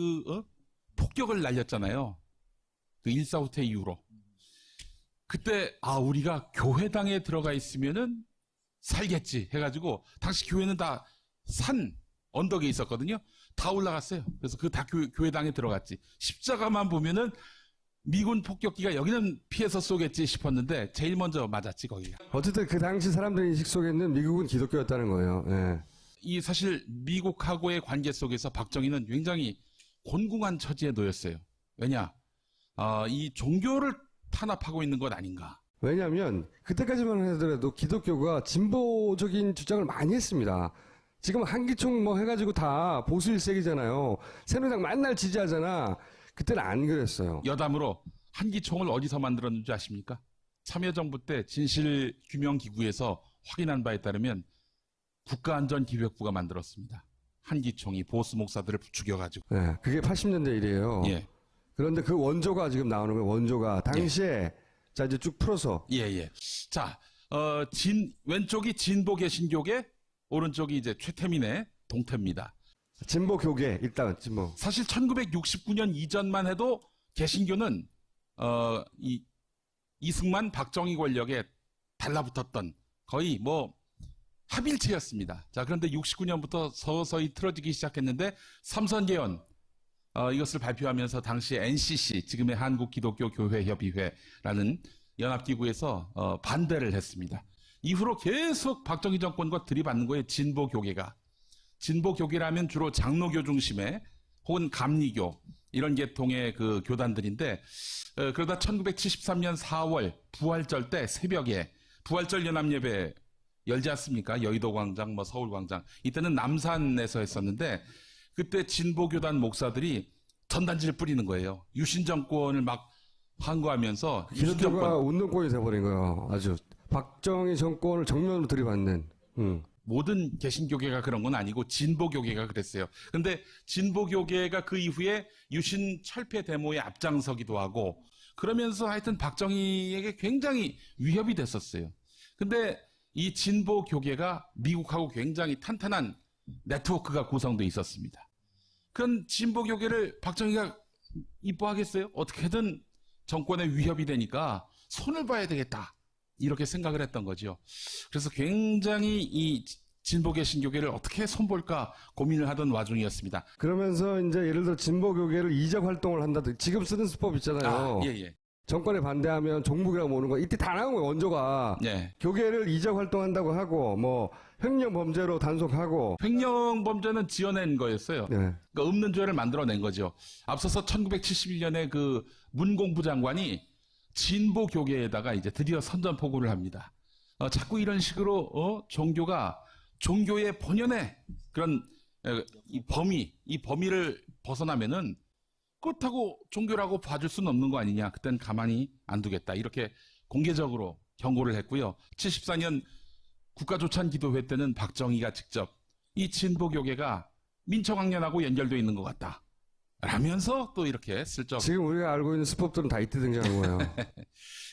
폭격을 날렸잖아요. 1.4 후퇴 이후로. 그때 우리가 교회당에 들어가 있으면은 살겠지 해가지고 당시 교회는 다 산 언덕에 있었거든요. 다 올라갔어요. 그래서 다 교회당에 들어갔지. 십자가만 보면은 미군 폭격기가 여기는 피해서 쏘겠지 싶었는데 제일 먼저 맞았지 거기가. 어쨌든 그 당시 사람들 인식 속에는 미국은 기독교였다는 거예요. 예. 이 사실 미국하고의 관계 속에서 박정희는 굉장히 곤궁한 처지에 놓였어요. 왜냐? 이 종교를 탄압하고 있는 것 아닌가. 왜냐하면 그때까지만 하더라도 기독교가 진보적인 주장을 많이 했습니다. 지금 한기총 뭐 해가지고 다 보수 일색이잖아요. 새누리당 맨날 지지하잖아. 그때는 안 그랬어요. 여담으로 한기총을 어디서 만들었는지 아십니까? 참여정부 때 진실규명기구에서 확인한 바에 따르면 국가안전기획부가 만들었습니다. 한기총이 보수 목사들을 죽여가지고. 네, 그게 80년대 일이에요. 예. 그런데 그 원조가 지금 나오는 거예요. 원조가 당시에 예. 자 이제 쭉 풀어서 예. 자, 왼쪽이 진보 개신교계, 오른쪽이 이제 최태민의 동태입니다. 진보 교계 일단 진보. 사실 1969년 이전만 해도 개신교는 이승만, 박정희 권력에 달라붙었던 거의 뭐 합일체였습니다. 자, 그런데 69년부터 서서히 틀어지기 시작했는데 삼선개헌 이것을 발표하면서 당시 NCC, 지금의 한국기독교교회협의회라는 연합기구에서 반대를 했습니다. 이후로 계속 박정희 정권과 들이받는 거예요. 진보교계가. 진보교계라면 주로 장로교 중심의 혹은 감리교 이런 계통의 그 교단들인데 그러다 1973년 4월 부활절 때 새벽에 부활절 연합예배 열지 않습니까? 여의도 광장, 뭐 서울 광장. 이때는 남산에서 했었는데 그때 진보교단 목사들이 전단지를 뿌리는 거예요. 유신 정권을 막 항거하면서 유신 기독교가 정권 운동권이 돼버린 거예요. 아주 박정희 정권을 정면으로 들이받는. 모든 개신교계가 그런 건 아니고 진보교계가 그랬어요. 근데 진보교계가 그 이후에 유신 철폐 데모에 앞장서기도 하고 그러면서 하여튼 박정희에게 굉장히 위협이 됐었어요. 근데 이 진보교계가 미국하고 굉장히 탄탄한 네트워크가 구성되어 있었습니다. 그런 진보교계를 박정희가 이뻐하겠어요? 어떻게든 정권에 위협이 되니까 손을 봐야 되겠다. 이렇게 생각을 했던 거죠. 그래서 굉장히 이 진보 개신교계를 어떻게 손볼까 고민을 하던 와중이었습니다. 그러면서 이제 예를 들어 진보 교계를 이적 활동을 한다든지 지금 쓰는 수법 있잖아요. 예. 정권에 반대하면 종북이라고 모는 거 이때 다 나온 거예요. 원조가. 예. 교계를 이적 활동한다고 하고 뭐 횡령 범죄로 단속하고. 횡령 범죄는 지어낸 거였어요. 네. 그러니까 없는 죄를 만들어낸 거죠. 앞서서 1971년에 그 문공부 장관이 진보 교계에다가 이제 드디어 선전포고를 합니다. 자꾸 이런 식으로 종교의 본연의 그런 이 범위를 벗어나면은 그렇다고 종교라고 봐줄 수는 없는 거 아니냐. 그땐 가만히 안 두겠다. 이렇게 공개적으로 경고를 했고요. 74년 국가조찬기도회 때는 박정희가 직접 이 진보 교계가 민초강연하고 연결되어 있는 것 같다. 라면서 또 이렇게 슬쩍 지금 우리가 알고 있는 수법들은 다 이때 등장한 거예요.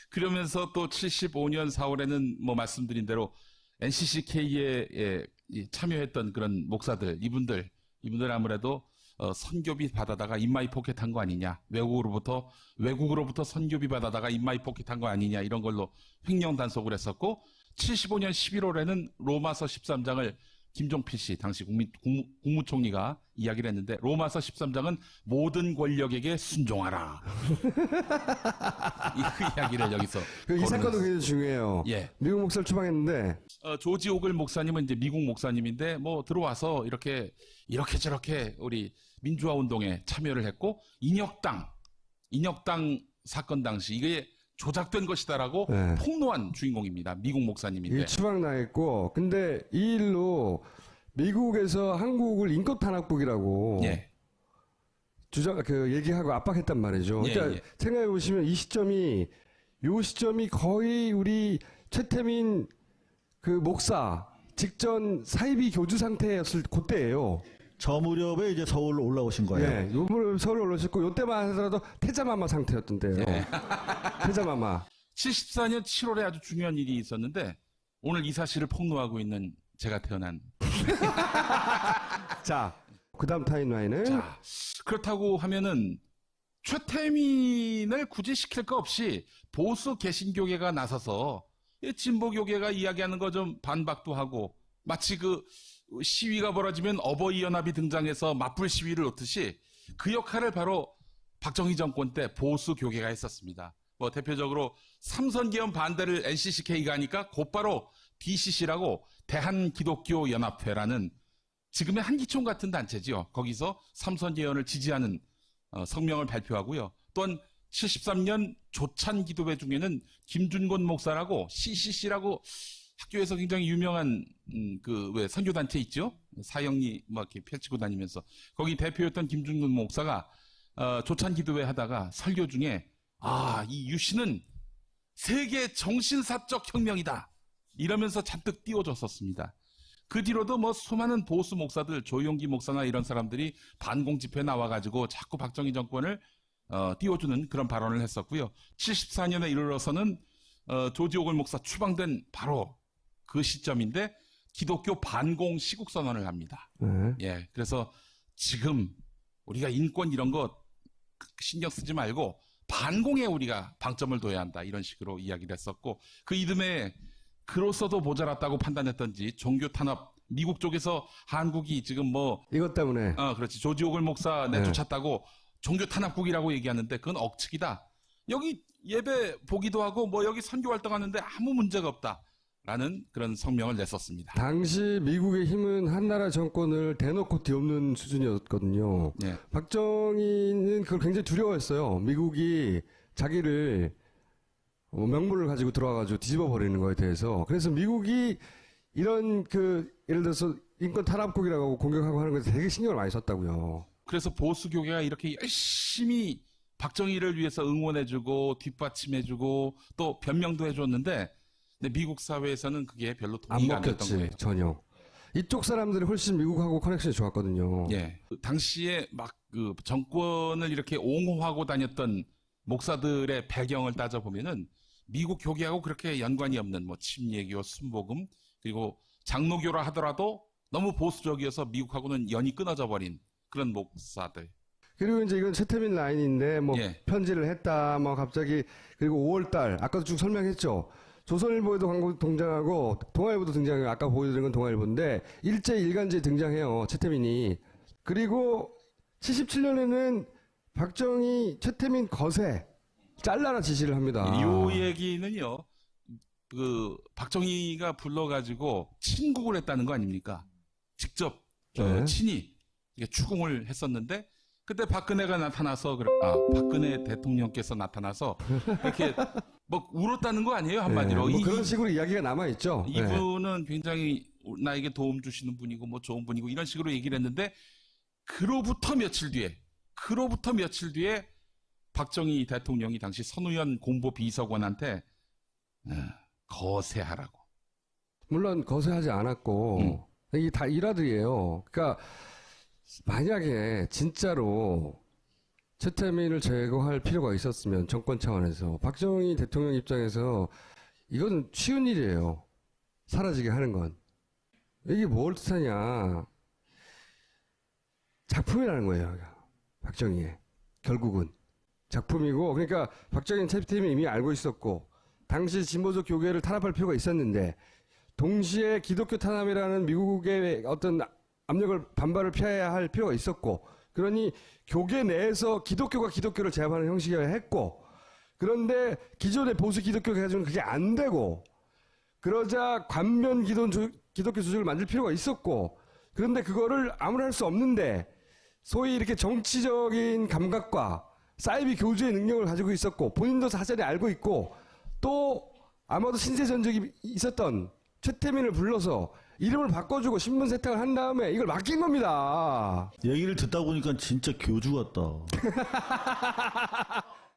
그러면서 또 75년 4월에는 뭐 말씀드린 대로 NCCK에 참여했던 그런 목사들, 이분들 아무래도 선교비 받아다가 인마이 포켓한 거 아니냐, 외국으로부터 선교비 받아다가 인마이 포켓한 거 아니냐, 이런 걸로 횡령 단속을 했었고, 75년 11월에는 로마서 13장을 김종필 씨, 당시 국무총리가 이야기를 했는데, 로마서 13장은 모든 권력에게 순종하라. 그 이야기를 여기서. 이 사건도 굉장히 중요해요. 예. 미국 목사를 추방했는데 조지 오글 목사님은 이제 미국 목사님인데, 뭐 들어와서 이렇게 저렇게 우리 민주화 운동에 참여를 했고, 인혁당 사건 당시 이게 조작된 것이다라고 네. 폭로한 주인공입니다. 미국 목사님인데. 이 추방 당했고, 근데 이 일로 미국에서 한국을 인권 탄압국이라고 예. 얘기하고 압박했단 말이죠. 예, 그러니까 예. 생각해 보시면 요 시점이 거의 우리 최태민 그 목사 직전 사이비 교주 상태였을 그때예요. 저 무렵에 이제 서울로 올라오신 거예요. 예, 요번에 서울에 올라오셨고 요때만 하더라도 태자마마 상태였던데요. 예. 태자마마. 74년 7월에 아주 중요한 일이 있었는데, 오늘 이 사실을 폭로하고 있는 제가 태어난. 자, 그다음 타임라인은 자, 그렇다고 하면은 최태민을 굳이 시킬 거 없이 보수 개신교계가 나서서 이 진보교계가 이야기하는 거 좀 반박도 하고, 마치 그 시위가 벌어지면 어버이 연합이 등장해서 맞불 시위를 놓듯이 그 역할을 바로 박정희 정권 때 보수 교계가 했었습니다. 뭐 대표적으로 삼선개헌 반대를 NCCK가 하니까 곧바로 DCC라고 대한기독교연합회라는 지금의 한기총 같은 단체지요. 거기서 삼선개헌을 지지하는 성명을 발표하고요. 또한 73년 조찬기도회 중에는 김준곤 목사라고 CCC라고 학교에서 굉장히 유명한 왜 선교단체 있죠? 사형리 막 이렇게 펼치고 다니면서 거기 대표였던 김준곤 목사가 조찬기도회 하다가 설교 중에 이 유신은 세계 정신사적 혁명이다 이러면서 잔뜩 띄워줬었습니다. 그 뒤로도 뭐 수많은 보수 목사들, 조용기 목사나 이런 사람들이 반공 집회에 나와가지고 자꾸 박정희 정권을 띄워주는 그런 발언을 했었고요. 74년에 이르러서는 조지 오글 목사 추방된 바로 그 시점인데 기독교 반공 시국 선언을 합니다. 네. 예, 그래서 지금 우리가 인권 이런 거 신경 쓰지 말고 반공에 우리가 방점을 둬야 한다 이런 식으로 이야기를 했었고, 그 이듬해 그로서도 모자랐다고 판단했던지 종교 탄압, 미국 쪽에서 한국이 지금 뭐 이것 때문에 그렇지, 조지 오글 목사 내쫓았다고 종교 탄압국이라고 얘기하는데 그건 억측이다. 여기 예배 보기도 하고 뭐 여기 선교 활동하는데 아무 문제가 없다라는 그런 성명을 냈었습니다. 당시 미국의 힘은 한나라 정권을 대놓고 뒤엎는 수준이었거든요. 네. 박정희는 그걸 굉장히 두려워했어요. 미국이 자기를 명분을 가지고 들어와가지고 뒤집어 버리는 거에 대해서. 그래서 미국이 이런 예를 들어서 인권 탄압국이라고 공격하고 하는 것에 되게 신경을 많이 썼다고요. 그래서 보수 교계가 이렇게 열심히 박정희를 위해서 응원해주고 뒷받침해주고 또 변명도 해줬는데, 근데 미국 사회에서는 그게 별로 안 동의가 안 됐던 먹혔지 거예요. 전혀. 이쪽 사람들이 훨씬 미국하고 커넥션이 좋았거든요. 예, 당시에 막 그 정권을 이렇게 옹호하고 다녔던 목사들의 배경을 따져보면은 미국 교계하고 그렇게 연관이 없는 뭐 침례교, 순복음, 그리고 장로교라 하더라도 너무 보수적이어서 미국하고는 연이 끊어져 버린 그런 목사들. 그리고 이제 이건 최태민 라인인데 뭐 예. 편지를 했다 뭐 갑자기, 그리고 5월달 아까도 쭉 설명했죠. 조선일보에도 광고 등장하고 동아일보도 등장해요. 아까 보여드린 건 동아일보인데 일간지에 등장해요, 최태민이. 그리고 77년에는 박정희 최태민 거세 잘라라 지시를 합니다. 이 얘기는요, 그 박정희가 불러가지고 친국을 했다는 거 아닙니까? 직접 네. 친히 추궁을 했었는데, 그때 박근혜가 나타나서 박근혜 대통령께서 나타나서 이렇게 뭐 울었다는 거 아니에요, 한마디로. 뭐 그런 식으로 이야기가 남아 있죠. 이분은 굉장히 나에게 도움 주시는 분이고 뭐 좋은 분이고 이런 식으로 얘기를 했는데, 그로부터 며칠 뒤에 박정희 대통령이 당시 선우연 공보 비서관한테 거세하라고. 물론 거세하지 않았고 이게 다 일화들이에요. 그러니까 만약에 진짜로 최태민을 제거할 필요가 있었으면 정권 차원에서 박정희 대통령 입장에서 이건 쉬운 일이에요. 사라지게 하는 건. 이게 뭘 뜻하냐. 작품이라는 거예요. 박정희의. 결국은. 작품이고 그러니까 박정희 최태민이 이미 알고 있었고 당시 진보적 교계를 탄압할 필요가 있었는데 동시에 기독교 탄압이라는 미국의 어떤 압력을 반발을 피해야 할 필요가 있었고 그러니 교계 내에서 기독교가 기독교를 제압하는 형식이어야 했고 그런데 기존의 보수 기독교가 가지고는 그게 안 되고 그러자 관면 기독교 조직을 만들 필요가 있었고 그런데 그거를 아무나 할 수 없는데 소위 이렇게 정치적인 감각과 사이비 교주의 능력을 가지고 있었고 본인도 사전에 알고 있고 또 아마도 신세 전적이 있었던 최태민을 불러서 이름을 바꿔주고 신분 세탁을 한 다음에 이걸 맡긴 겁니다. 얘기를 듣다 보니까 진짜 교주 같다.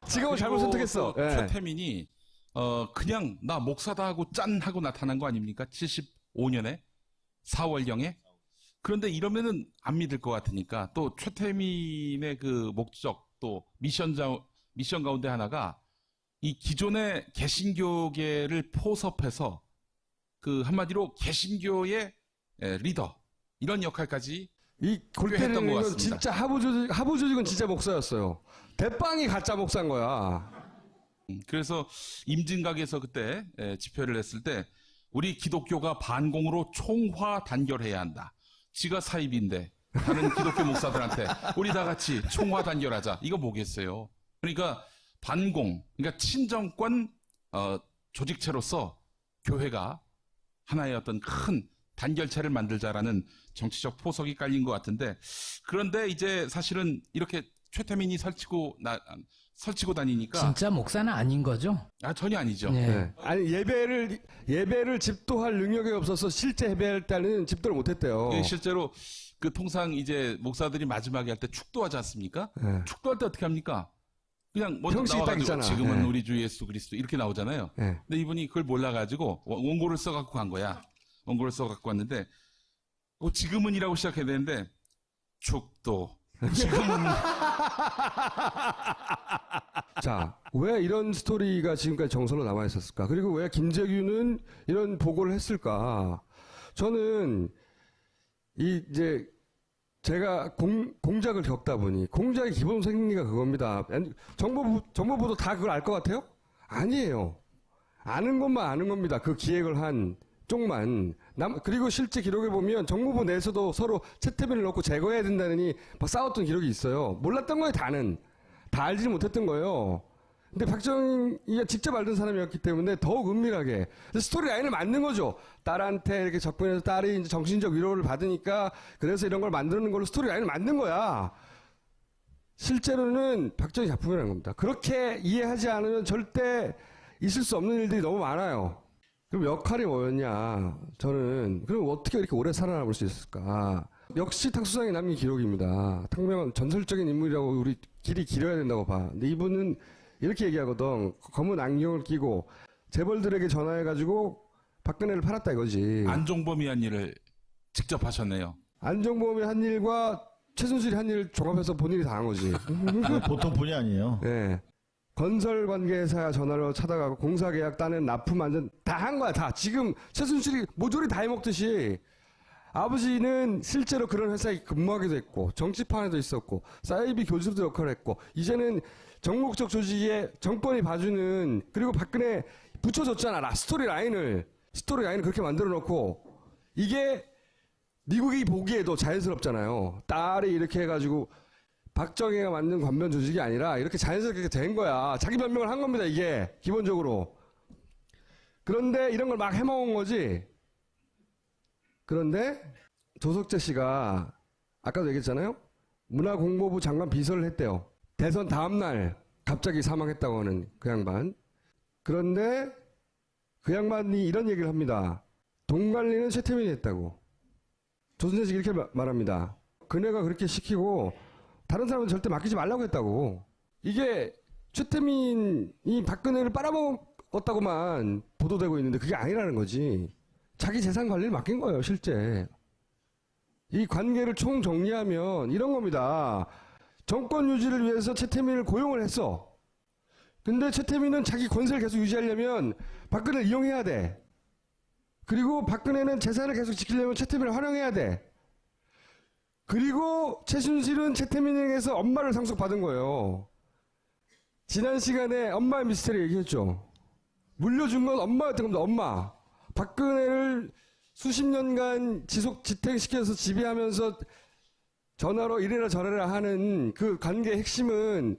지금은 잘못 선택했어. 또 예. 최태민이 그냥 나 목사다 하고 짠 하고 나타난 거 아닙니까? 75년에 4월경에. 그런데 이러면은 안 믿을 것 같으니까 또 최태민의 그 목적 또 미션 가운데 하나가 이 기존의 개신교계를 포섭해서 그 한마디로 개신교의 리더 이런 역할까지 이 골 했던 때리는 것 건 같습니다. 진짜 하부 조직은 진짜 목사였어요. 대빵이 가짜 목사인 거야. 그래서 임진각에서 그때 집회를 했을 때 우리 기독교가 반공으로 총화 단결해야 한다. 지가 사입인데 다른 기독교 목사들한테 우리 다 같이 총화 단결하자. 이거 뭐겠어요. 그러니까 반공, 그러니까 친정권 조직체로서 교회가 하나의 어떤 큰 단결체를 만들자라는 정치적 포석이 깔린 것 같은데 그런데 이제 사실은 이렇게 최태민이 설치고 다니니까 진짜 목사는 아닌 거죠? 전혀 아니죠. 네. 네. 아니 예배를 집도할 능력이 없어서 실제 예배할 때는 집도를 못했대요. 실제로 그 통상 이제 목사들이 마지막에 할 때 축도하지 않습니까? 네. 축도할 때 어떻게 합니까? 그냥 먼저 형식이 딱 나와가지고 있잖아. 지금은 네. 우리 주 예수 그리스도 이렇게 나오잖아요. 네. 근데 이분이 그걸 몰라가지고 원고를 써갖고 간 거야. 원고를 써갖고 왔는데 지금은이라고 시작해야 되는데 축도 지금은 자, 왜 이런 스토리가 지금까지 정설로 남아 있었을까? 그리고 왜 김재규는 이런 보고를 했을까? 저는 이제 제가 공작을 겪다 보니 공작의 기본 생리가 그겁니다. 정보부도 다 그걸 알 것 같아요? 아니에요. 아는 것만 아는 겁니다. 그 기획을 한 쪽만. 그리고 실제 기록에 보면 정보부 내에서도 서로 채태민을 넣고 제거해야 된다느니 막 싸웠던 기록이 있어요. 몰랐던 거예요, 다는. 다 알지는 못했던 거예요. 근데 박정희가 직접 알던 사람이었기 때문에 더욱 은밀하게 스토리 라인을 만든 거죠. 딸한테 이렇게 접근해서 딸이 이제 정신적 위로를 받으니까 그래서 이런 걸 만드는 걸로 스토리 라인을 만든 거야. 실제로는 박정희 작품이라는 겁니다. 그렇게 이해하지 않으면 절대 있을 수 없는 일들이 너무 많아요. 그럼 역할이 뭐였냐? 저는 그럼 어떻게 이렇게 오래 살아남을 수 있을까? 역시 탁수상이 남긴 기록입니다. 탕명은 전설적인 인물이라고 우리 길이 길어야 된다고 봐. 근데 이분은 이렇게 얘기하거든. 검은 안경을 끼고 재벌들에게 전화해가지고 박근혜를 팔았다 이거지. 안종범이 한 일을 직접 하셨네요. 안종범이 한 일과 최순실이 한 일을 종합해서 본인이 다 한 거지. 보통 분이 아니에요. 네. 건설 관계사 전화로 찾아가고 공사 계약 따낸 납품 완전 다 한 거야 다. 지금 최순실이 모조리 다 해먹듯이 아버지는 실제로 그런 회사에 근무하기도 했고 정치판에도 있었고 사이비 교수도 역할을 했고 이제는 정목적 조직에 정권이 봐주는 그리고 박근혜 붙여줬잖아 스토리 라인을 그렇게 만들어 놓고 이게 미국이 보기에도 자연스럽잖아요. 딸이 이렇게 해가지고 박정희가 만든 관변 조직이 아니라 이렇게 자연스럽게 된 거야. 자기 변명을 한 겁니다, 이게. 기본적으로. 그런데 이런 걸 막 해먹은 거지. 그런데 조석재 씨가 아까도 얘기했잖아요. 문화공보부 장관 비서를 했대요. 대선 다음날 갑자기 사망했다고 하는 그 양반. 그런데 그 양반이 이런 얘기를 합니다. 돈 관리는 최태민이 했다고. 조선재 씨 이렇게 말합니다. 그네가 그렇게 시키고 다른 사람은 절대 맡기지 말라고 했다고. 이게 최태민이 박근혜를 빨아먹었다고만 보도되고 있는데 그게 아니라는 거지. 자기 재산 관리를 맡긴 거예요, 실제. 이 관계를 총 정리하면 이런 겁니다. 정권 유지를 위해서 최태민을 고용을 했어. 근데 최태민은 자기 권세를 계속 유지하려면 박근혜를 이용해야 돼. 그리고 박근혜는 재산을 계속 지키려면 최태민을 활용해야 돼. 그리고 최순실은 최태민에게서 엄마를 상속받은 거예요. 지난 시간에 엄마의 미스터리 얘기했죠. 물려준 건 엄마였던 겁니다. 엄마. 박근혜를 수십 년간 지탱시켜서 지배하면서 전화로 이래라 저래라 하는 그 관계의 핵심은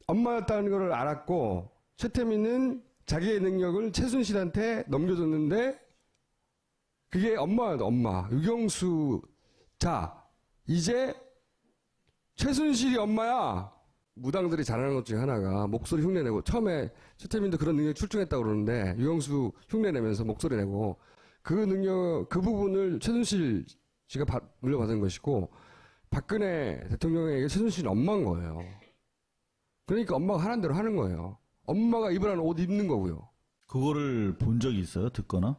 엄마였다는 걸 알았고, 최태민은 자기의 능력을 최순실한테 넘겨줬는데 그게 엄마였다. 엄마. 유경수. 자, 이제 최순실이 엄마야. 무당들이 잘하는 것 중에 하나가 목소리 흉내내고, 처음에 최태민도 그런 능력이 출중했다고 그러는데 유경수 흉내내면서 목소리 내고, 그 능력, 그 부분을 최순실 씨가 물려받은 것이고, 박근혜 대통령에게 최순실이 엄마인 거예요. 그러니까 엄마가 하라는 대로 하는 거예요. 엄마가 입으라는 옷 입는 거고요. 그거를 본 적이 있어요? 듣거나?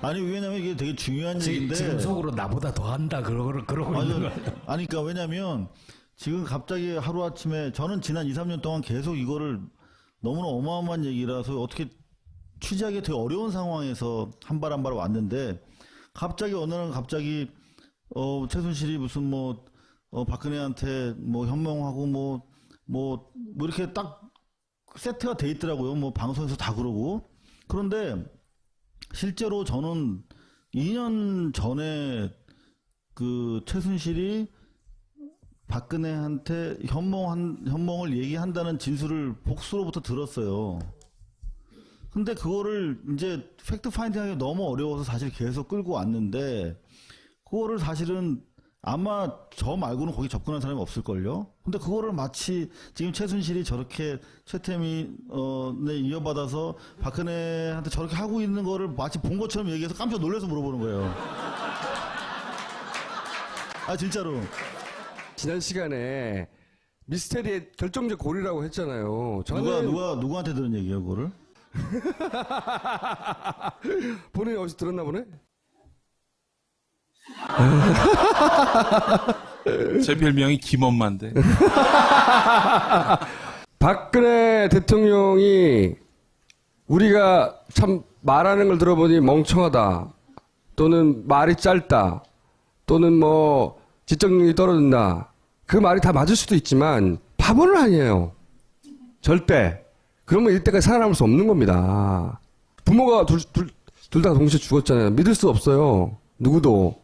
아니, 왜냐면 이게 되게 중요한 얘기인데. 지금 속으로 나보다 더 한다 그러고 있는 거예요. 아니, 그러니까 왜냐면 지금 갑자기 하루아침에, 저는 지난 2, 3년 동안 계속 이거를 너무나 어마어마한 얘기라서 어떻게 취재하기 되게 어려운 상황에서 한 발 한 발 왔는데, 갑자기 어느 날 갑자기 최순실이 무슨 박근혜한테 현몽하고 이렇게 딱 세트가 돼 있더라고요. 방송에서 다 그러고. 그런데 실제로 저는 2년 전에 그 최순실이 박근혜한테 현몽을 얘기한다는 진술을 복수로부터 들었어요. 근데 그거를 이제 팩트 파인딩하기 너무 어려워서 사실 계속 끌고 왔는데, 그거를 사실은 아마 저 말고는 거기 접근한 사람이 없을걸요? 근데 그거를 마치 지금 최순실이 저렇게 최태민에 이어받아서 박근혜한테 저렇게 하고 있는 거를 마치 본 것처럼 얘기해서 깜짝 놀라서 물어보는 거예요. 아, 진짜로. 지난 시간에 미스테리의 결정적 고리라고 했잖아요. 저는 누구한테 들은 얘기예요, 그거를? 본인이 어디서 들었나 보네? 제 별명이 김엄마인데. 박근혜 대통령이 우리가 참 말하는 걸 들어보니 멍청하다, 또는 말이 짧다, 또는 지적능력이 떨어진다, 그 말이 다 맞을 수도 있지만 바보는 아니에요. 절대. 그러면 이때까지 살아남을 수 없는 겁니다. 부모가 둘 다 동시에 죽었잖아요. 믿을 수 없어요. 누구도.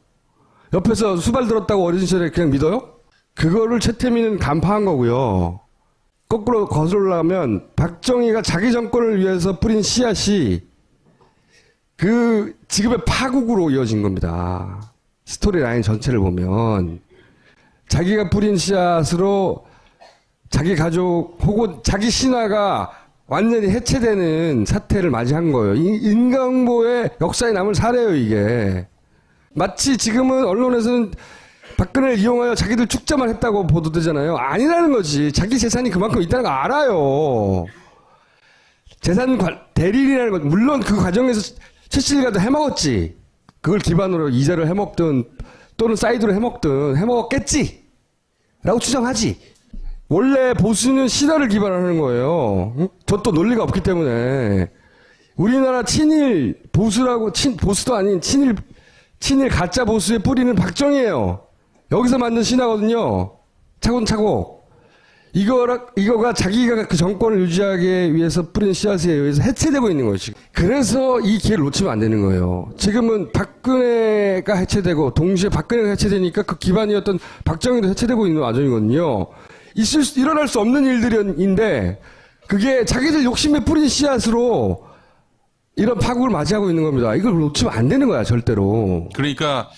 옆에서 수발 들었다고 어린 시절에 그냥 믿어요? 그거를 최태민은 간파한 거고요. 거꾸로 거슬러가면 박정희가 자기 정권을 위해서 뿌린 씨앗이 그 지금의 파국으로 이어진 겁니다. 스토리라인 전체를 보면 자기가 뿌린 씨앗으로 자기 가족 혹은 자기 신화가 완전히 해체되는 사태를 맞이한 거예요. 인간보의 역사에 남을 사례예요, 이게. 마치 지금은 언론에서는 박근혜를 이용하여 자기들 축자만 했다고 보도되잖아요. 아니라는 거지. 자기 재산이 그만큼 있다는 거 알아요. 재산 대리인이라는 거, 물론 그 과정에서 최씨가도 해먹었지. 그걸 기반으로 이자를 해먹든 또는 사이드로 해먹든 해먹었겠지 라고 추정하지. 원래 보수는 신화를 기반하는 거예요. 응? 저 또 논리가 없기 때문에. 우리나라 친일 보수라고, 보수도 아닌 친일 가짜 보수의 뿌리는 박정희예요. 여기서 만든 신화거든요. 차곡차곡. 이거가 자기가 그 정권을 유지하기 위해서 뿌린 씨앗에 의해서 해체되고 있는 거예요, 지금. 그래서 이 기회를 놓치면 안 되는 거예요. 지금은 박근혜가 해체되고 동시에 박근혜가 해체되니까 그 기반이었던 박정희도 해체되고 있는 와중이거든요. 일어날 수 없는 일들인데 그게 자기들 욕심에 뿌린 씨앗으로 이런 파국을 맞이하고 있는 겁니다. 이걸 놓치면 안 되는 거야, 절대로. 그러니까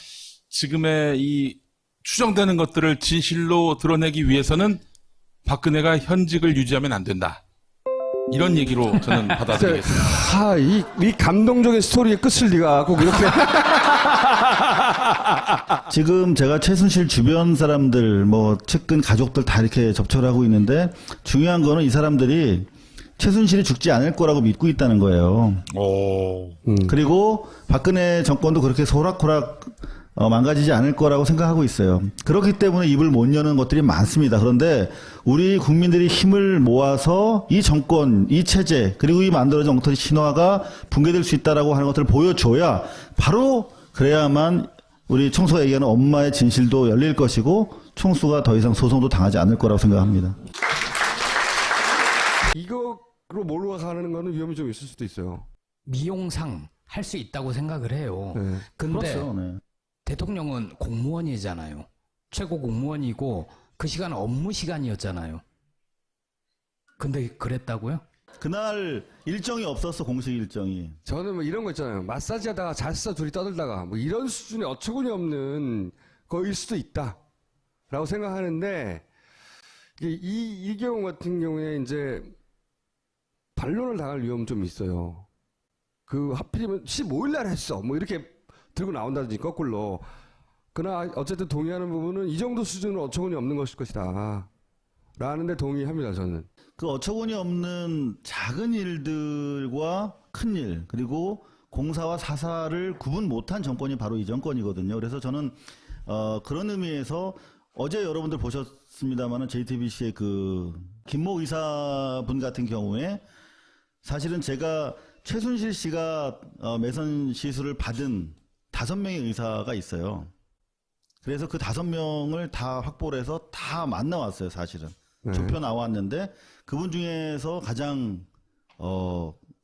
지금의 이 추정되는 것들을 진실로 드러내기 위해서는 박근혜가 현직을 유지하면 안 된다. 이런 얘기로 저는 받아들이겠습니다. 이 감동적인 스토리의 끝을 네가 꼭 이렇게. 지금 제가 최순실 주변 사람들, 측근 가족들 다 이렇게 접촉을 하고 있는데, 중요한 거는 이 사람들이 최순실이 죽지 않을 거라고 믿고 있다는 거예요. 오. 그리고 박근혜 정권도 그렇게 소락호락 망가지지 않을 거라고 생각하고 있어요. 그렇기 때문에 입을 못 여는 것들이 많습니다. 그런데 우리 국민들이 힘을 모아서 이 정권, 이 체제, 그리고 이 만들어진 엉터리 신화가 붕괴될 수 있다라고 하는 것들을 보여줘야 바로 그래야만 우리 총수가 얘기하는 엄마의 진실도 열릴 것이고 총수가 더 이상 소송도 당하지 않을 거라고 생각합니다. 이거로 몰아가는 거는 위험이 좀 있을 수도 있어요. 미용상 할 수 있다고 생각을 해요. 네. 근데 그렇죠. 네. 대통령은 공무원이잖아요. 최고 공무원이고 그 시간은 업무 시간이었잖아요. 근데 그랬다고요? 그날 일정이 없었어, 공식 일정이. 저는 뭐 이런 거 있잖아요. 마사지 하다가 잤어, 둘이 떠들다가. 뭐 이런 수준의 어처구니 없는 거일 수도 있다. 라고 생각하는데, 이 경우 같은 경우에 이제 반론을 당할 위험은 좀 있어요. 하필이면 15일 날 했어. 뭐 이렇게 들고 나온다든지 거꾸로. 그러나 어쨌든 동의하는 부분은 이 정도 수준은 어처구니 없는 것일 것이다. 라는데 동의합니다, 저는. 그 어처구니 없는 작은 일들과 큰 일, 그리고 공사와 사사를 구분 못한 정권이 바로 이 정권이거든요. 그래서 저는 그런 의미에서 어제 여러분들 보셨습니다마는 JTBC의 그 김모 의사분 같은 경우에 사실은 제가 최순실 씨가 매선 시술을 받은 5명의 의사가 있어요. 그래서 그 5명을 다 확보를 해서 다 만나왔어요, 사실은. 네. 좁혀 나왔는데 그분 중에서 가장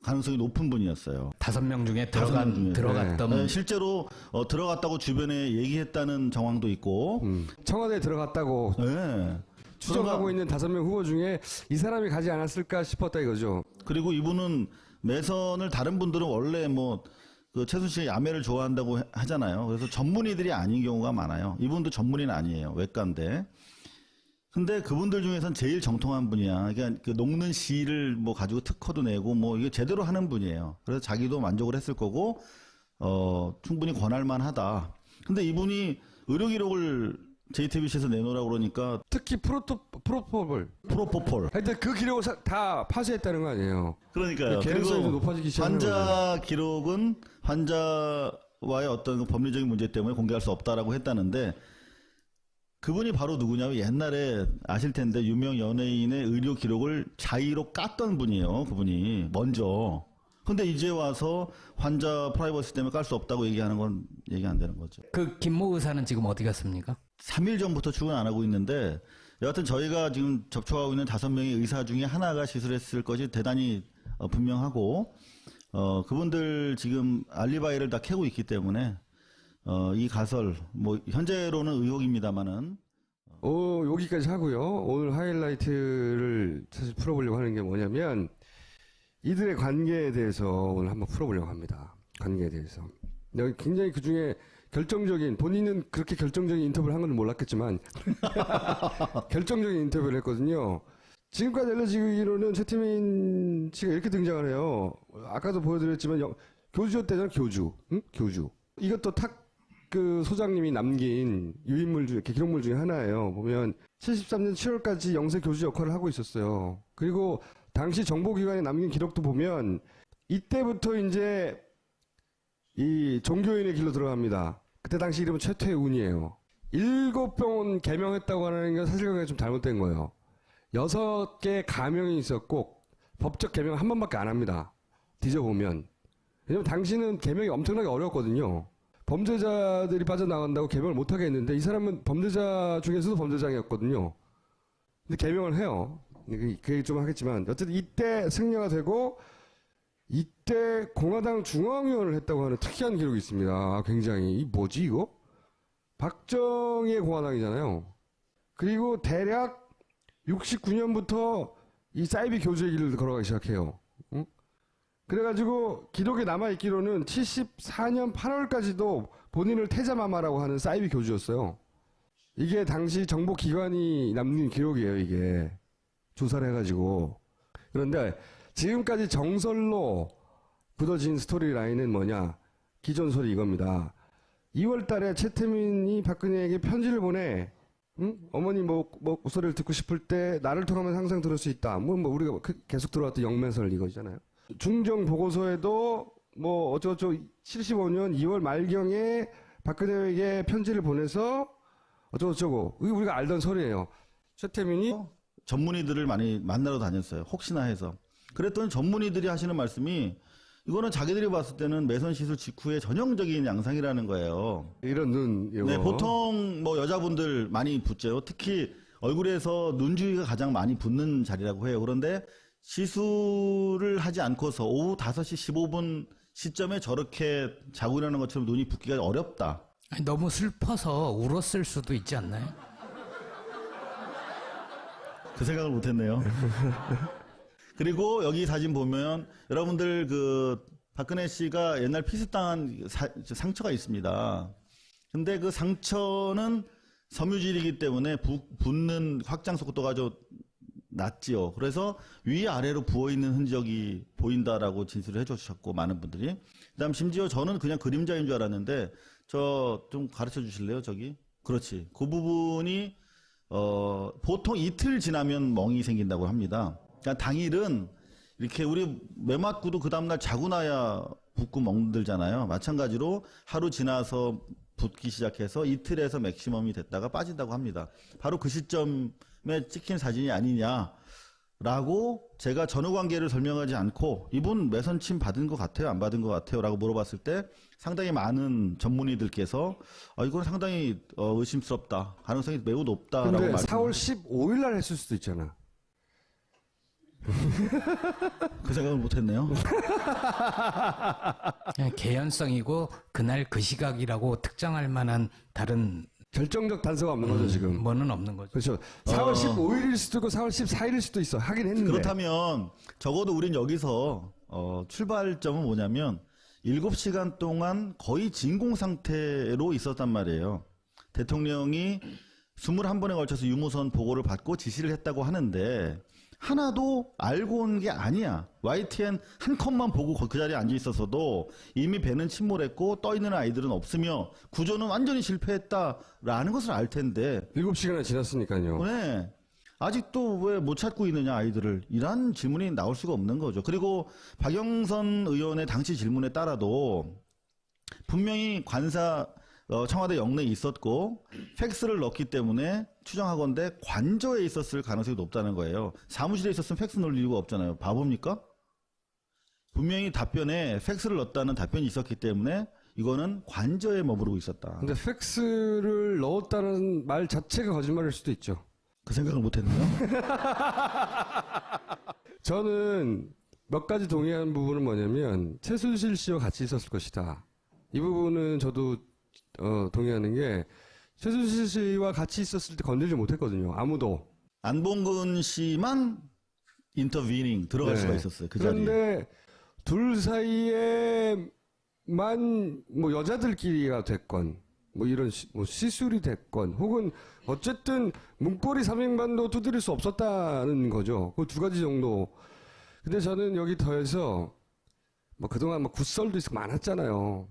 가능성이 높은 분이었어요. 5명 중에 5명 중에. 들어갔던 네, 실제로 들어갔다고 주변에 얘기했다는 정황도 있고. 청와대에 들어갔다고 네. 추정하고 있는 5명 후보 중에 이 사람이 가지 않았을까 싶었다 이거죠. 그리고 이분은 매선을 다른 분들은 원래 그 최순실의 야매를 좋아한다고 하잖아요. 그래서 전문의들이 아닌 경우가 많아요. 이분도 전문의는 아니에요. 외과인데. 근데 그분들 중에선 제일 정통한 분이야. 그러니까 그 녹는 실을 가지고 특허도 내고 이게 제대로 하는 분이에요. 그래서 자기도 만족을 했을 거고, 충분히 권할만 하다. 근데 이분이 의료 기록을 JTBC에서 내놓으라고 그러니까 특히 프로포폴. 하여튼 그 기록을 다 파쇄했다는 거 아니에요. 그러니까요. 개연성이 좀 높아지기 시작하는 거예요. 환자 기록은 환자와의 어떤 그 법리적인 문제 때문에 공개할 수 없다라고 했다는데 그분이 바로 누구냐면 옛날에 아실 텐데 유명 연예인의 의료 기록을 자의로 깠던 분이에요. 그분이 먼저. 근데 이제 와서 환자 프라이버시 때문에 깔 수 없다고 얘기하는 건 얘기 안 되는 거죠. 그 김모 의사는 지금 어디 갔습니까? 3일 전부터 출근 안 하고 있는데 여하튼 저희가 지금 접촉하고 있는 5명의 의사 중에 하나가 시술했을 것이 대단히 분명하고 그분들 지금 알리바이를 다 캐고 있기 때문에 이 가설 현재로는 의혹입니다만은 여기까지 하고요. 오늘 하이라이트를 사실 풀어보려고 하는 게 뭐냐면 이들의 관계에 대해서 오늘 한번 풀어보려고 합니다. 관계에 대해서. 여기 굉장히 그 중에 결정적인, 본인은 그렇게 결정적인 인터뷰를 한 건 몰랐겠지만, 결정적인 인터뷰를 했거든요. 지금까지 알려지기로는 최태민 씨가 이렇게 등장을 해요. 아까도 보여드렸지만, 교주였대잖아요, 교주. 응? 교주. 이것도 그 소장님이 남긴 유인물 중에, 기록물 중에 하나예요. 보면, 73년 7월까지 영세 교주 역할을 하고 있었어요. 그리고 당시 정보기관에 남긴 기록도 보면 이때부터 이제 이 종교인의 길로 들어갑니다. 그때 당시 이름은 최태운이에요. 7병원 개명했다고 하는 건 사실관계가 좀 잘못된 거예요. 6개 가명이 있었고 법적 개명 한 번밖에 안 합니다. 뒤져보면. 왜냐면 당시는 개명이 엄청나게 어려웠거든요. 범죄자들이 빠져나간다고 개명을 못하게 했는데 이 사람은 범죄자 중에서도 범죄자였거든요. 근데 개명을 해요. 그 얘기 좀 하겠지만 어쨌든 이때 승려가 되고 이때 공화당 중앙위원을 했다고 하는 특이한 기록이 있습니다. 굉장히 이 뭐지 이거? 박정희의 공화당이잖아요. 그리고 대략 69년부터 이 사이비 교주의 길을 걸어가기 시작해요. 응? 그래가지고 기록에 남아있기로는 74년 8월까지도 본인을 태자마마라고 하는 사이비 교주였어요. 이게 당시 정보기관이 남긴 기록이에요. 이게 조사를 해가지고. 그런데 지금까지 정설로 굳어진 스토리라인은 뭐냐? 기존설이 이겁니다. 2월 달에 최태민이 박근혜에게 편지를 보내. 응? 어머니 목소리를 듣고 싶을 때 나를 통하면 항상 들을 수 있다. 우리가 계속 들어왔던 영매설 이거잖아요. 중정 보고서에도 어쩌고저쩌고 75년 2월 말경에 박근혜에게 편지를 보내서 어쩌고저쩌고. 이게 우리가 알던 소리예요. 최태민이 전문의들을 많이 만나러 다녔어요. 혹시나 해서. 그랬더니 전문의들이 하시는 말씀이 이거는 자기들이 봤을 때는 매선 시술 직후에 전형적인 양상이라는 거예요. 이런 눈, 이거. 네, 보통 뭐 여자분들 많이 붓죠. 특히 얼굴에서 눈 주위가 가장 많이 붓는 자리라고 해요. 그런데 시술을 하지 않고서 오후 5시 15분 시점에 저렇게 자고 일어나는 것처럼 눈이 붓기가 어렵다. 아니, 너무 슬퍼서 울었을 수도 있지 않나요? 그 생각을 못했네요. 그리고 여기 사진 보면 여러분들 그 박근혜 씨가 옛날 피습당한 상처가 있습니다. 근데 그 상처는 섬유질이기 때문에 붓는 확장 속도가 좀 낮지요. 그래서 위아래로 부어있는 흔적이 보인다라고 진술을 해주셨고 많은 분들이. 그다음 심지어 저는 그냥 그림자인 줄 알았는데 저 좀 가르쳐 주실래요? 저기. 그렇지. 그 부분이 보통 이틀 지나면 멍이 생긴다고 합니다. 그러니까 당일은 이렇게 우리 매 맞고도 그 다음날 자고 나야 붓고 멍들잖아요. 마찬가지로 하루 지나서 붓기 시작해서 이틀에서 맥시멈이 됐다가 빠진다고 합니다. 바로 그 시점에 찍힌 사진이 아니냐라고 제가 전후 관계를 설명하지 않고 이분 매선침 받은 것 같아요? 안 받은 것 같아요? 라고 물어봤을 때 상당히 많은 전문의들께서 이건 상당히 의심스럽다. 가능성이 매우 높다라고 근데 말씀을 4월 15일 날 했을 수도 있잖아. 그 생각을 못했네요. 그냥 개연성이고 그날 그 시각이라고 특정할 만한 다른 결정적 단서가 없는 거죠, 지금. 뭐는 없는 거죠. 그렇죠. 4월 15일일 수도 있고 4월 14일일 수도 있어. 하긴 했는데. 그렇다면 적어도 우린 여기서 출발점은 뭐냐면 7시간 동안 거의 진공 상태로 있었단 말이에요. 대통령이 21번에 걸쳐서 유무선 보고를 받고 지시를 했다고 하는데 하나도 알고 온 게 아니야. YTN 한 컷만 보고 그 자리에 앉아 있었어도 이미 배는 침몰했고 떠있는 아이들은 없으며 구조는 완전히 실패했다라는 것을 알 텐데 7시간이 지났으니까요. 네. 아직도 왜 못 찾고 있느냐 아이들을 이런 질문이 나올 수가 없는 거죠. 그리고 박영선 의원의 당시 질문에 따라도 분명히 관사 청와대 영내에 있었고 팩스를 넣었기 때문에 추정하건대 관저에 있었을 가능성이 높다는 거예요. 사무실에 있었으면 팩스 넣을 이유가 없잖아요. 바보입니까? 분명히 답변에 팩스를 넣었다는 답변이 있었기 때문에 이거는 관저에 머무르고 있었다. 근데 팩스를 넣었다는 말 자체가 거짓말일 수도 있죠. 그 생각을 못했네요. 저는 몇 가지 동의하는 부분은 뭐냐면 최순실 씨와 같이 있었을 것이다. 이 부분은 저도 동의하는 게 최순실 씨와 같이 있었을 때 건들지 못했거든요. 아무도. 안봉근 씨만 인터비닝 들어갈 네. 수가 있었어요. 그 자리에. 그런데 둘 사이에만 뭐 여자들끼리가 됐건 뭐 이런 뭐 시술이 됐건 혹은 어쨌든 문고리 3인반도 두드릴 수 없었다는 거죠. 그 두 가지 정도. 근데 저는 여기 더해서 뭐 그동안 뭐 굿설도 있고 많았잖아요.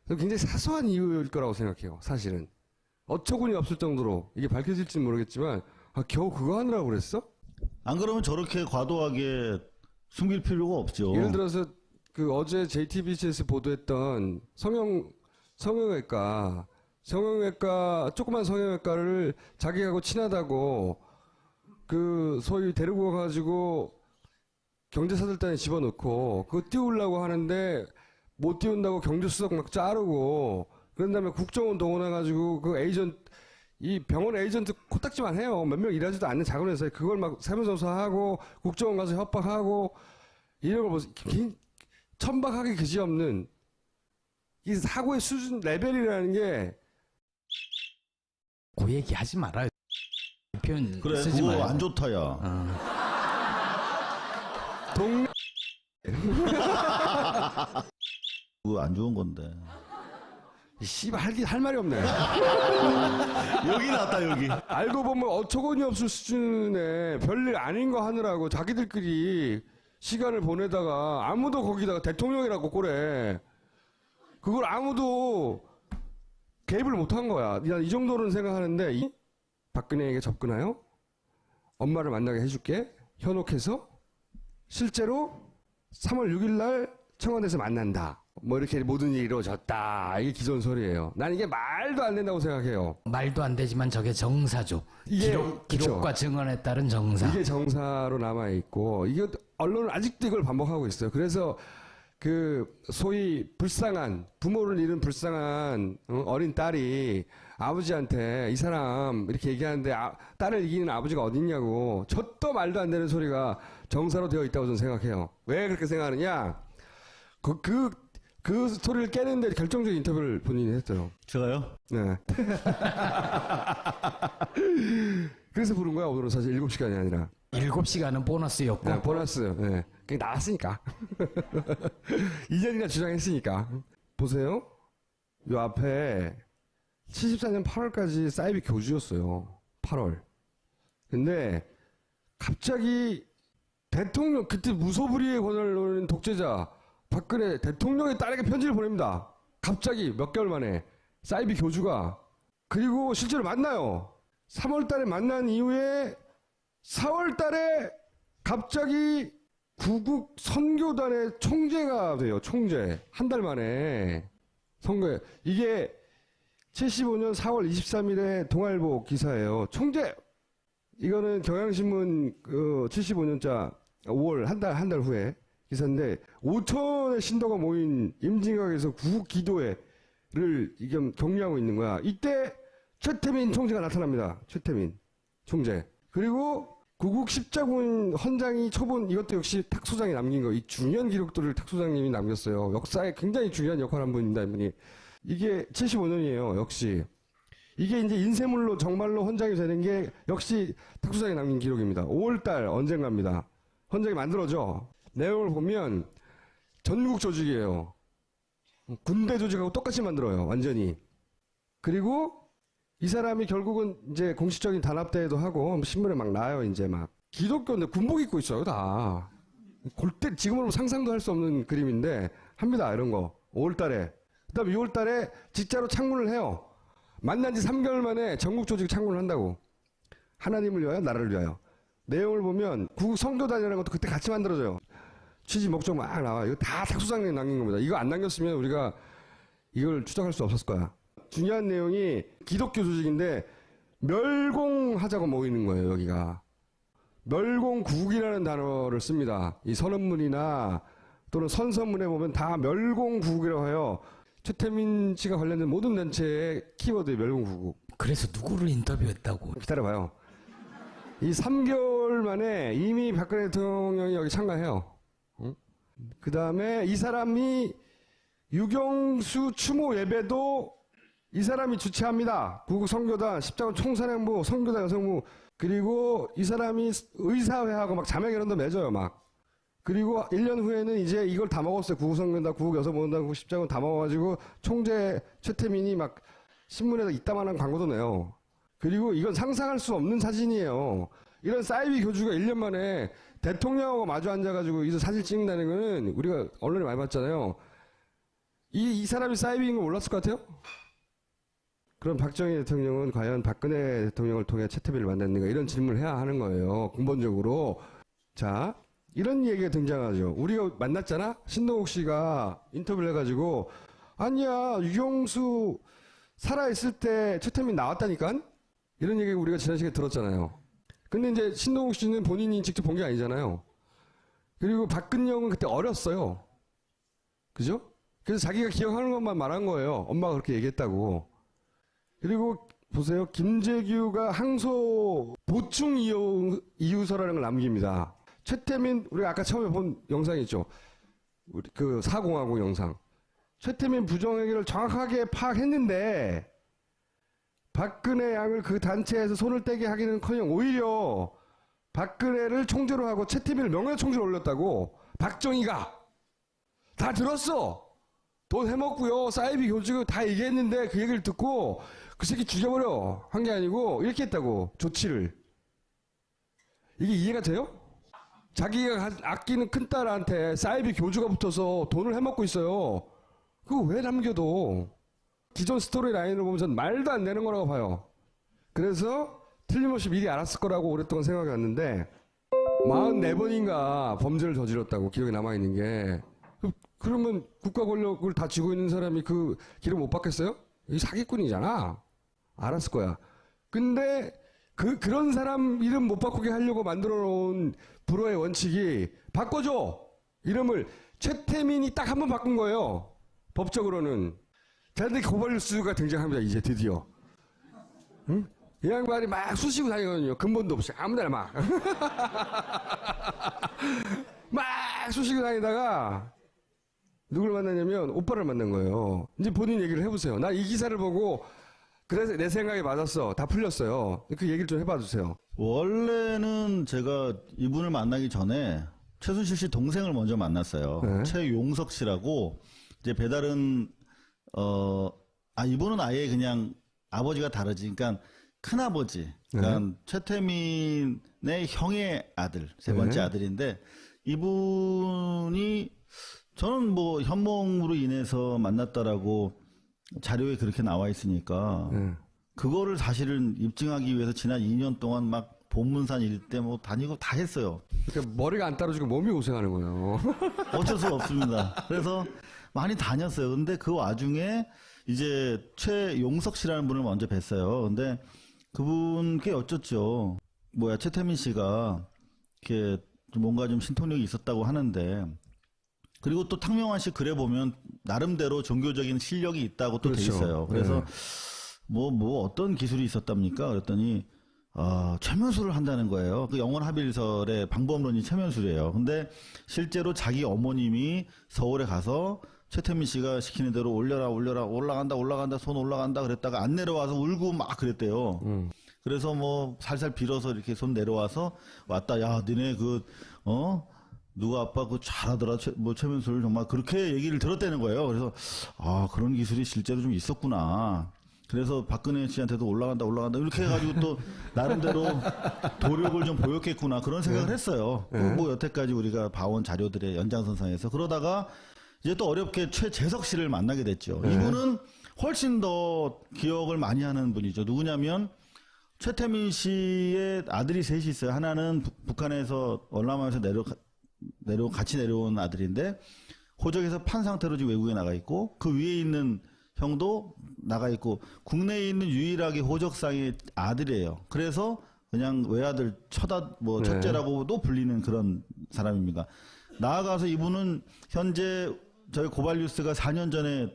굉장히 사소한 이유일 거라고 생각해요. 사실은 어처구니 없을 정도로 이게 밝혀질지는 모르겠지만 겨우 그거 하느라고 그랬어? 안 그러면 저렇게 과도하게 숨길 필요가 없죠. 예를 들어서 그 어제 JTBC에서 보도했던 성형외과 조그만 성형외과를 자기하고 친하다고 그 소위 데리고 가가지고 경제사들단에 집어넣고 그거 띄우려고 하는데 못 띄운다고 경제수석 막 자르고 그런 다음에 국정원 동원해가지고 그 이 병원 에이전트 코딱지만 해요. 몇 명 일하지도 않는 작은 회사에 그걸 막 세무조사하고 국정원 가서 협박하고 이런 걸 보세요. 천박하기 그지없는 이 사고의 수준 레벨이라는 게 그 얘기 하지 말아요. 표현 그래, 쓰지 그거 말고. 안 좋다, 야. 동네 그거 안 좋은 건데. 씨발 할 말이 없네. 여기 나왔다, 여기. 알고 보면 어처구니 없을 수준의 별일 아닌 거 하느라고 자기들끼리 시간을 보내다가 아무도 거기다가 대통령이라고 꼬래. 그걸 아무도 개입을 못한 거야. 이 정도는 생각하는데 박근혜에게 접근하여 엄마를 만나게 해줄게. 현혹해서 실제로 3월 6일 날 청와대에서 만난다. 뭐 이렇게 모든 일이 이루어졌다. 이게 기존 소리예요. 난 이게 말도 안 된다고 생각해요. 말도 안 되지만 저게 정사죠. 이게 기록과 그쵸. 증언에 따른 정사. 이게 정사로 남아 있고 이게 언론은 아직도 이걸 반복하고 있어요. 그래서 그 소위 불쌍한 부모를 잃은 불쌍한 어린 딸이 아버지한테 이 사람 이렇게 얘기하는데 딸을 이기는 아버지가 어딨냐고 저도 말도 안 되는 소리가 정사로 되어 있다고 저는 생각해요. 왜 그렇게 생각하느냐? 그 소리를 깨는데 결정적인 인터뷰를 본인이 했어요. 제가요? 네. 그래서 부른 거야 오늘은 사실 7시간이 아니라 7시간은 보너스였고 네, 보너스. 네. 그게 나왔으니까. 2년이나 주장했으니까. 보세요. 요 앞에 74년 8월까지 사이비 교주였어요. 8월. 근데 갑자기 대통령 그때 무소불위의 권한을 노리는 독재자 박근혜 대통령의 딸에게 편지를 보냅니다. 갑자기 몇 개월 만에 사이비 교주가 그리고 실제로 만나요. 3월 달에 만난 이후에 4월 달에 갑자기 구국 선교단의 총재가 돼요. 총재. 한 달 만에 선거에. 이게 75년 4월 23일에 동아일보 기사예요. 총재! 이거는 경향신문 75년자 5월 한 달 후에 기사인데 5천의 신도가 모인 임진각에서 구국 기도회를 이게 격려하고 있는 거야. 이때 최태민 총재가 나타납니다. 최태민 총재. 그리고 구국 십자군 헌장이 초본 이것도 역시 탁 소장이 남긴 거. 이 중요한 기록들을 탁 소장님이 남겼어요. 역사에 굉장히 중요한 역할을 한 분입니다. 이분이. 이게 75년이에요. 역시. 이게 이제 인쇄물로 정말로 헌장이 되는 게 역시 탁 소장이 남긴 기록입니다. 5월달 언젠가입니다. 헌장이 만들어져. 내용을 보면 전국 조직이에요. 군대 조직하고 똑같이 만들어요. 완전히. 그리고 이 사람이 결국은 이제 공식적인 단합대회도 하고 신문에 막 나와요. 이제 막 기독교인데 군복 입고 있어요. 다. 골때 지금으로 상상도 할 수 없는 그림인데 합니다. 이런 거. 5월달에. 그다음 6월달에 직자로 창문을 해요. 만난 지 3개월 만에 전국 조직 창문을 한다고. 하나님을 위하여 나라를 위하여. 내용을 보면 구국 선교단이라는 것도 그때 같이 만들어져요. 취지 목적 막 나와요. 이거 다 탁소장님 남긴 겁니다. 이거 안 남겼으면 우리가 이걸 추적할 수 없었을 거야. 중요한 내용이 기독교 조직인데 멸공하자고 모이는 거예요. 여기가. 멸공국이라는 단어를 씁니다. 이 선언문이나 또는 선서문에 보면 다 멸공국이라고 해요. 최태민 씨가 관련된 모든 단체의 키워드에 멸공국국. 그래서 누구를 인터뷰했다고. 기다려봐요. 이 3개월 만에 이미 박근혜 대통령이 여기 참가해요. 응? 그 다음에 이 사람이 유경수 추모 예배도 이 사람이 주최합니다. 구국 선교단, 십자군 총사령부, 선교단 여성부. 그리고 이 사람이 의사회하고 막 자매결연도 맺어요, 막. 그리고 1년 후에는 이제 이걸 다 먹었어요. 구국 선교단, 구국 여성보훈단, 구국 십자군 다 먹어가지고 총재 최태민이 막 신문에다 이따만한 광고도 내요. 그리고 이건 상상할 수 없는 사진이에요. 이런 사이비 교주가 1년 만에 대통령하고 마주 앉아가지고 이서 사진 찍는다는 거는 우리가 언론에 많이 봤잖아요. 이 사람이 사이비인 거 몰랐을 것 같아요? 그럼 박정희 대통령은 과연 박근혜 대통령을 통해 최태민을 만났는가 이런 질문을 해야 하는 거예요. 근본적으로. 자, 이런 얘기가 등장하죠. 우리가 만났잖아? 신동욱 씨가 인터뷰를 해가지고 아니야 유경수 살아있을 때 최태민 나왔다니까? 이런 얘기 우리가 지난 시간에 들었잖아요. 근데 이제 신동욱 씨는 본인이 직접 본 게 아니잖아요. 그리고 박근영은 그때 어렸어요. 그죠? 그래서 자기가 기억하는 것만 말한 거예요. 엄마가 그렇게 얘기했다고. 그리고 보세요. 김재규가 항소 보충 이유서라는 걸 남깁니다. 최태민, 우리가 아까 처음에 본 영상이 있죠. 우리 그 사공화국 영상. 최태민 부정행위를 정확하게 파악했는데 박근혜 양을 그 단체에서 손을 떼게 하기는커녕 오히려 박근혜를 총재로 하고 최태민을 명예총재로 올렸다고. 박정희가 다 들었어. 돈 해먹고요. 사이비 교주 다 얘기했는데 그 얘기를 듣고 그 새끼 죽여버려 한 게 아니고 이렇게 했다고. 조치를. 이게 이해가 돼요? 자기가 아끼는 큰딸한테 사이비 교주가 붙어서 돈을 해먹고 있어요. 그거 왜 남겨도. 기존 스토리 라인으로 보면 전 말도 안 되는 거라고 봐요. 그래서 틀림없이 미리 알았을 거라고 오랫동안 생각이 왔는데 44번인가 범죄를 저질렀다고 기록이 남아있는 게 그러면 국가 권력을 다 쥐고 있는 사람이 그 길을 못 받겠어요? 이 사기꾼이잖아. 알았을 거야. 근데 그런 사람 이름 못 바꾸게 하려고 만들어 놓은 불어의 원칙이 바꿔줘. 이름을 최태민이 딱 한 번 바꾼 거예요. 법적으로는. 자, 근데 고발뉴스가 등장합니다. 이제 드디어. 응? 이 양반이 막 쑤시고 다니거든요. 근본도 없이 아무데나 막. 막 쑤시고 다니다가 누굴 만나냐면 오빠를 만난 거예요. 이제 본인 얘기를 해보세요. 나 이 기사를 보고 그래서 내 생각이 맞았어. 다 풀렸어요. 그 얘기를 좀 해봐 주세요. 원래는 제가 이분을 만나기 전에 최순실 씨 동생을 먼저 만났어요. 네. 최용석 씨라고 이제 배달은 이분은 아예 그냥 아버지가 다르지. 그러니까 큰아버지. 그러니까 최태민의 형의 아들, 세 번째 아들인데 이분이 저는 뭐 현몽으로 인해서 만났다라고 자료에 그렇게 나와 있으니까 그거를 사실은 입증하기 위해서 지난 2년 동안 막 본문산 일대 뭐 다니고 다 했어요. 그러니까 머리가 안 따라주고 몸이 고생하는 거예요. 어쩔 수 없습니다. 그래서 많이 다녔어요. 근데 그 와중에 이제 최용석 씨라는 분을 먼저 뵀어요. 근데 그분께 여쭙죠. 최태민 씨가 이렇게 좀 뭔가 좀 신통력이 있었다고 하는데, 그리고 또 탕명환 씨 글에 보면 나름대로 종교적인 실력이 있다고 또 돼 그렇죠. 있어요. 그래서 네. 뭐 어떤 기술이 있었답니까? 그랬더니 최면술을 한다는 거예요. 그 영원 합일설의 방법론이 최면술이에요. 근데 실제로 자기 어머님이 서울에 가서 최태민 씨가 시키는 대로 올라간다 손 올라간다 그랬다가 안 내려와서 울고 막 그랬대요. 그래서 뭐 살살 빌어서 이렇게 손 내려와서 왔다. 야, 니네 누가 아빠 그거 잘하더라. 최면술 정말 그렇게 얘기를 들었다는 거예요. 그래서 그런 기술이 실제로 좀 있었구나. 그래서 박근혜 씨한테도 올라간다 이렇게 해가지고 또 나름대로 도력을 좀 보였겠구나 그런 생각을 했어요. 뭐 여태까지 우리가 봐온 자료들의 연장선상에서. 그러다가 이제 또 어렵게 최재석 씨를 만나게 됐죠. 이분은 훨씬 더 기억을 많이 하는 분이죠. 누구냐면 최태민 씨의 아들이 셋이 있어요. 하나는 북한에서 월남에서 같이 내려온 아들인데 호적에서 판 상태로 지금 외국에 나가 있고, 그 위에 있는 형도 나가 있고, 국내에 있는 유일하게 호적상의 아들이에요. 그래서 그냥 외아들 첫째라고도 불리는 그런 사람입니다. 나아가서 이분은 현재 저희 고발뉴스가 4년 전에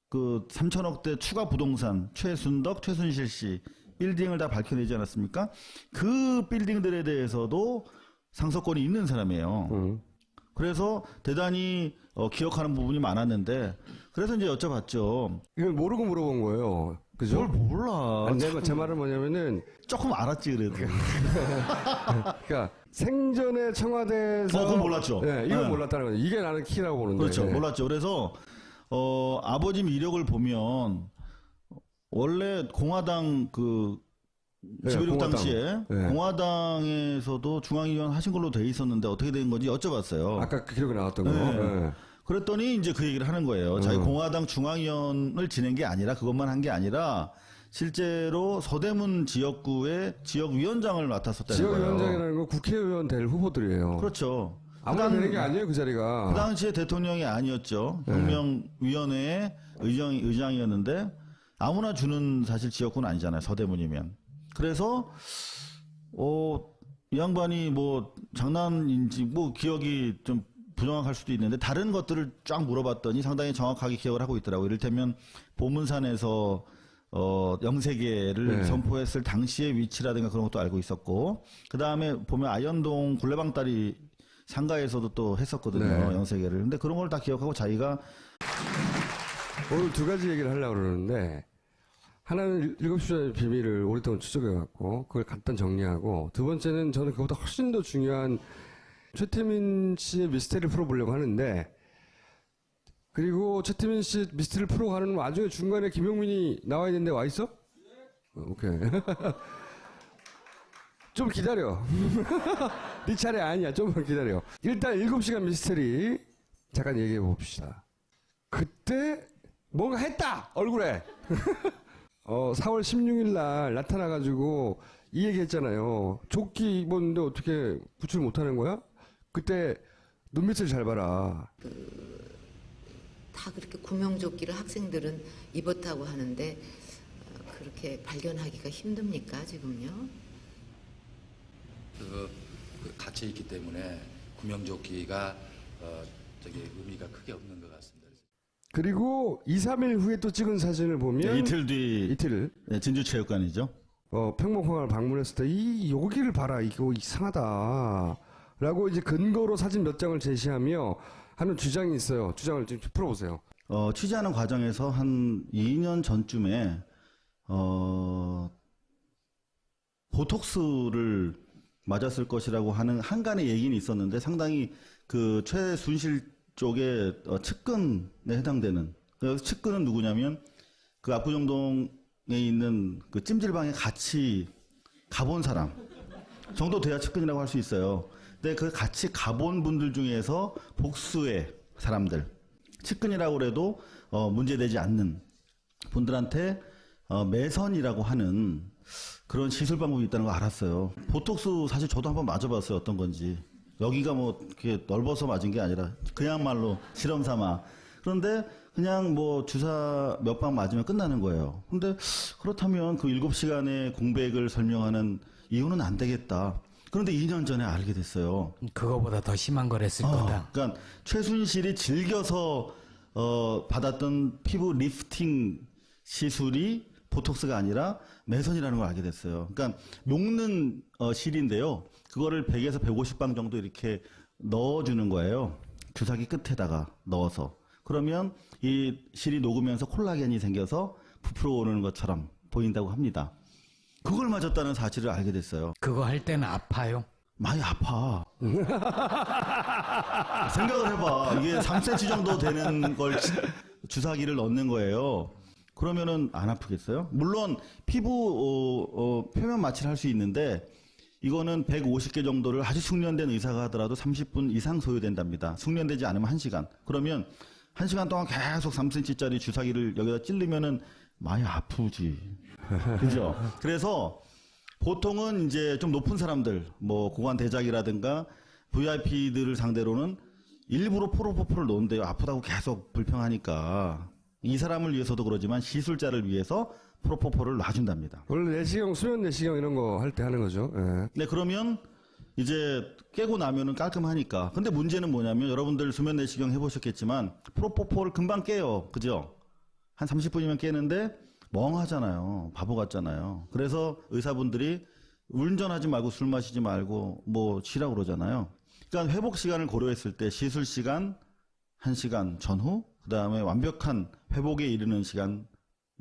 그 3천억대 추가 부동산 최순덕, 최순실 씨 빌딩을 다 밝혀내지 않았습니까? 그 빌딩들에 대해서도 상속권이 있는 사람이에요. 그래서 대단히 기억하는 부분이 많았는데, 그래서 이제 여쭤봤죠. 이걸 모르고 물어본 거예요. 그죠? 뭘 몰라. 아니, 제 말은 뭐냐면은 조금 알았지 그래도. 그러니까 생전에 청와대에서 그건 몰랐죠. 네, 이건 네. 몰랐다는 거죠. 이게 나는 키라고 보는데. 그렇죠. 몰랐죠. 그래서 아버지 이력을 보면 원래 공화당 지배력 공화당. 당시에 네. 공화당에서도 중앙위원 하신 걸로 돼 있었는데 어떻게 된 건지 여쭤봤어요. 아까 그 기록에 나왔던 거. 네. 네. 그랬더니 이제 그 얘기를 하는 거예요. 자기 공화당 중앙위원을 지낸 게 아니라, 그것만 한 게 아니라 실제로 서대문 지역구의 지역위원장을 맡았었다는 거예요. 지역위원장이라는 건 국회의원 될 후보들이에요. 그렇죠. 아무나 되는 게 아니에요, 그 자리가. 그 당시에 대통령이 아니었죠. 혁명위원회의 의장이었는데 아무나 주는 사실 지역구는 아니잖아요. 서대문이면. 그래서 이 양반이 뭐 장난인지 뭐 기억이 좀 부정확할 수도 있는데 다른 것들을 쫙 물어봤더니 상당히 정확하게 기억을 하고 있더라고요. 이를테면 보문산에서 영세계를 선포했을 당시의 위치라든가 그런 것도 알고 있었고, 그 다음에 보면 아현동 굴레방다리 상가에서도 또 했었거든요. 네. 영세계를. 근데 그런 걸 다 기억하고 자기가 오늘 두 가지 얘기를 하려고 그러는데, 하나는 7시의 비밀을 오랫동안 추적해갖고 그걸 간단 정리하고, 두 번째는 저는 그보다 훨씬 더 중요한 최태민 씨의 미스테리를 풀어보려고 하는데, 그리고 최태민 씨 미스테리를 풀어가는 와중에 중간에 김용민이 나와야 되는데 와 있어? 오케이. 좀 기다려. 네 차례 아니야. 좀만 기다려. 일단 7시간 미스테리 잠깐 얘기해 봅시다. 그때 뭔가 했다! 얼굴에! 4월 16일 날 나타나가지고 이 얘기 했잖아요. 조끼 입었는데 어떻게 구출 못하는 거야? 그때 눈빛을 잘 봐라. 다 그렇게 구명조끼를 학생들은 입었다고 하는데 그렇게 발견하기가 힘듭니까 지금요? 그 갇혀 있기 때문에 구명조끼가 의미가 크게 없는 것 같습니다. 그리고 2, 3일 후에 또 찍은 사진을 보면 이틀 뒤 이틀 네, 진주체육관이죠. 평목항을 방문했을 때 여기를 봐라, 이거 이상하다라고 이제 근거로 사진 몇 장을 제시하며 하는 주장이 있어요. 주장을 좀 풀어보세요. 취재하는 과정에서 한 2년 전쯤에 보톡스를 맞았을 것이라고 하는 한간의 얘기는 있었는데 상당히 그 최순실 쪽에 측근에 해당되는, 그 측근은 누구냐면 그 압구정동에 있는 그 찜질방에 같이 가본 사람 정도 돼야 측근이라고 할 수 있어요. 근데 그 같이 가본 분들 중에서 복수의 사람들, 측근이라고 해도 문제되지 않는 분들한테 매선이라고 하는 그런 시술 방법이 있다는 걸 알았어요. 보톡스 사실 저도 한번 맞아봤어요. 어떤 건지. 여기가 뭐 이렇게 넓어서 맞은 게 아니라 그야말로 실험 삼아. 그런데 그냥 뭐 주사 몇 방 맞으면 끝나는 거예요. 근데 그렇다면 그 7시간의 공백을 설명하는 이유는 안 되겠다. 그런데 2년 전에 알게 됐어요. 그거보다 더 심한 걸 했을 거다. 그러니까 최순실이 즐겨서 받았던 피부 리프팅 시술이 보톡스가 아니라 매선이라는 걸 알게 됐어요. 그러니까 녹는 실인데요. 그거를 100에서 150방 정도 이렇게 넣어주는 거예요. 주사기 끝에다가 넣어서. 그러면 이 실이 녹으면서 콜라겐이 생겨서 부풀어 오르는 것처럼 보인다고 합니다. 그걸 맞았다는 사실을 알게 됐어요. 그거 할 때는 아파요. 많이 아파. 생각을 해봐. 이게 3cm 정도 되는 걸 주사기를 넣는 거예요. 그러면은 안 아프겠어요? 물론 피부 표면 마취를 할 수 있는데 이거는 150개 정도를 아주 숙련된 의사가 하더라도 30분 이상 소요된답니다. 숙련되지 않으면 1시간. 그러면 1시간 동안 계속 3cm짜리 주사기를 여기다 찔르면은 많이 아프지. 그죠? 그래서 보통은 이제 좀 높은 사람들, 뭐 고관 대작이라든가 VIP들을 상대로는 일부러 프로포폴을 놓는데요. 아프다고 계속 불평하니까. 이 사람을 위해서도 그러지만 시술자를 위해서 프로포폴을 놔준답니다. 원래 내시경, 수면 내시경 이런 거 할 때 하는 거죠. 예. 네, 그러면 이제 깨고 나면은 깔끔하니까. 근데 문제는 뭐냐면 여러분들 수면 내시경 해보셨겠지만 프로포폴 금방 깨요. 그죠? 한 30분이면 깨는데 멍하잖아요. 바보 같잖아요. 그래서 의사분들이 운전하지 말고 술 마시지 말고 뭐 쉬라고 그러잖아요. 그러니까 회복 시간을 고려했을 때 시술 시간 1시간 전후, 그 다음에 완벽한 회복에 이르는 시간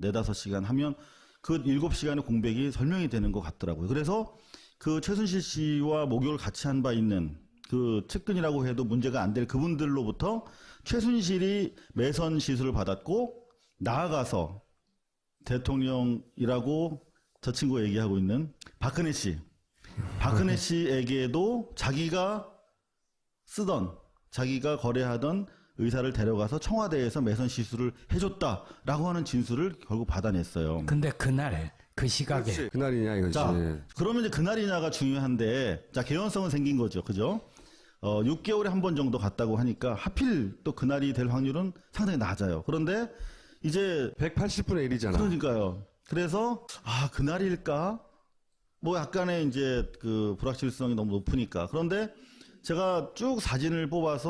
4-5시간 하면 그 7시간의 공백이 설명이 되는 것 같더라고요. 그래서 그 최순실 씨와 목욕을 같이 한 바 있는 그 측근이라고 해도 문제가 안 될 그분들로부터 최순실이 매선 시술을 받았고 나아가서 대통령이라고 저 친구가 얘기하고 있는 박근혜 씨에게도 자기가 쓰던, 자기가 거래하던 의사를 데려가서 청와대에서 매선 시술을 해줬다라고 하는 진술을 결국 받아냈어요. 근데 그날 그 시각에 그렇지. 그날이냐 이거지. 자, 그러면 이제 그날이냐가 중요한데, 자, 개연성은 생긴 거죠. 그죠? 6개월에 한 번 정도 갔다고 하니까 하필 또 그날이 될 확률은 상당히 낮아요. 그런데 이제 180분의 1이잖아. 그러니까요. 그래서 그날일까? 뭐 약간의 이제 그 불확실성이 너무 높으니까. 그런데 제가 쭉 사진을 뽑아서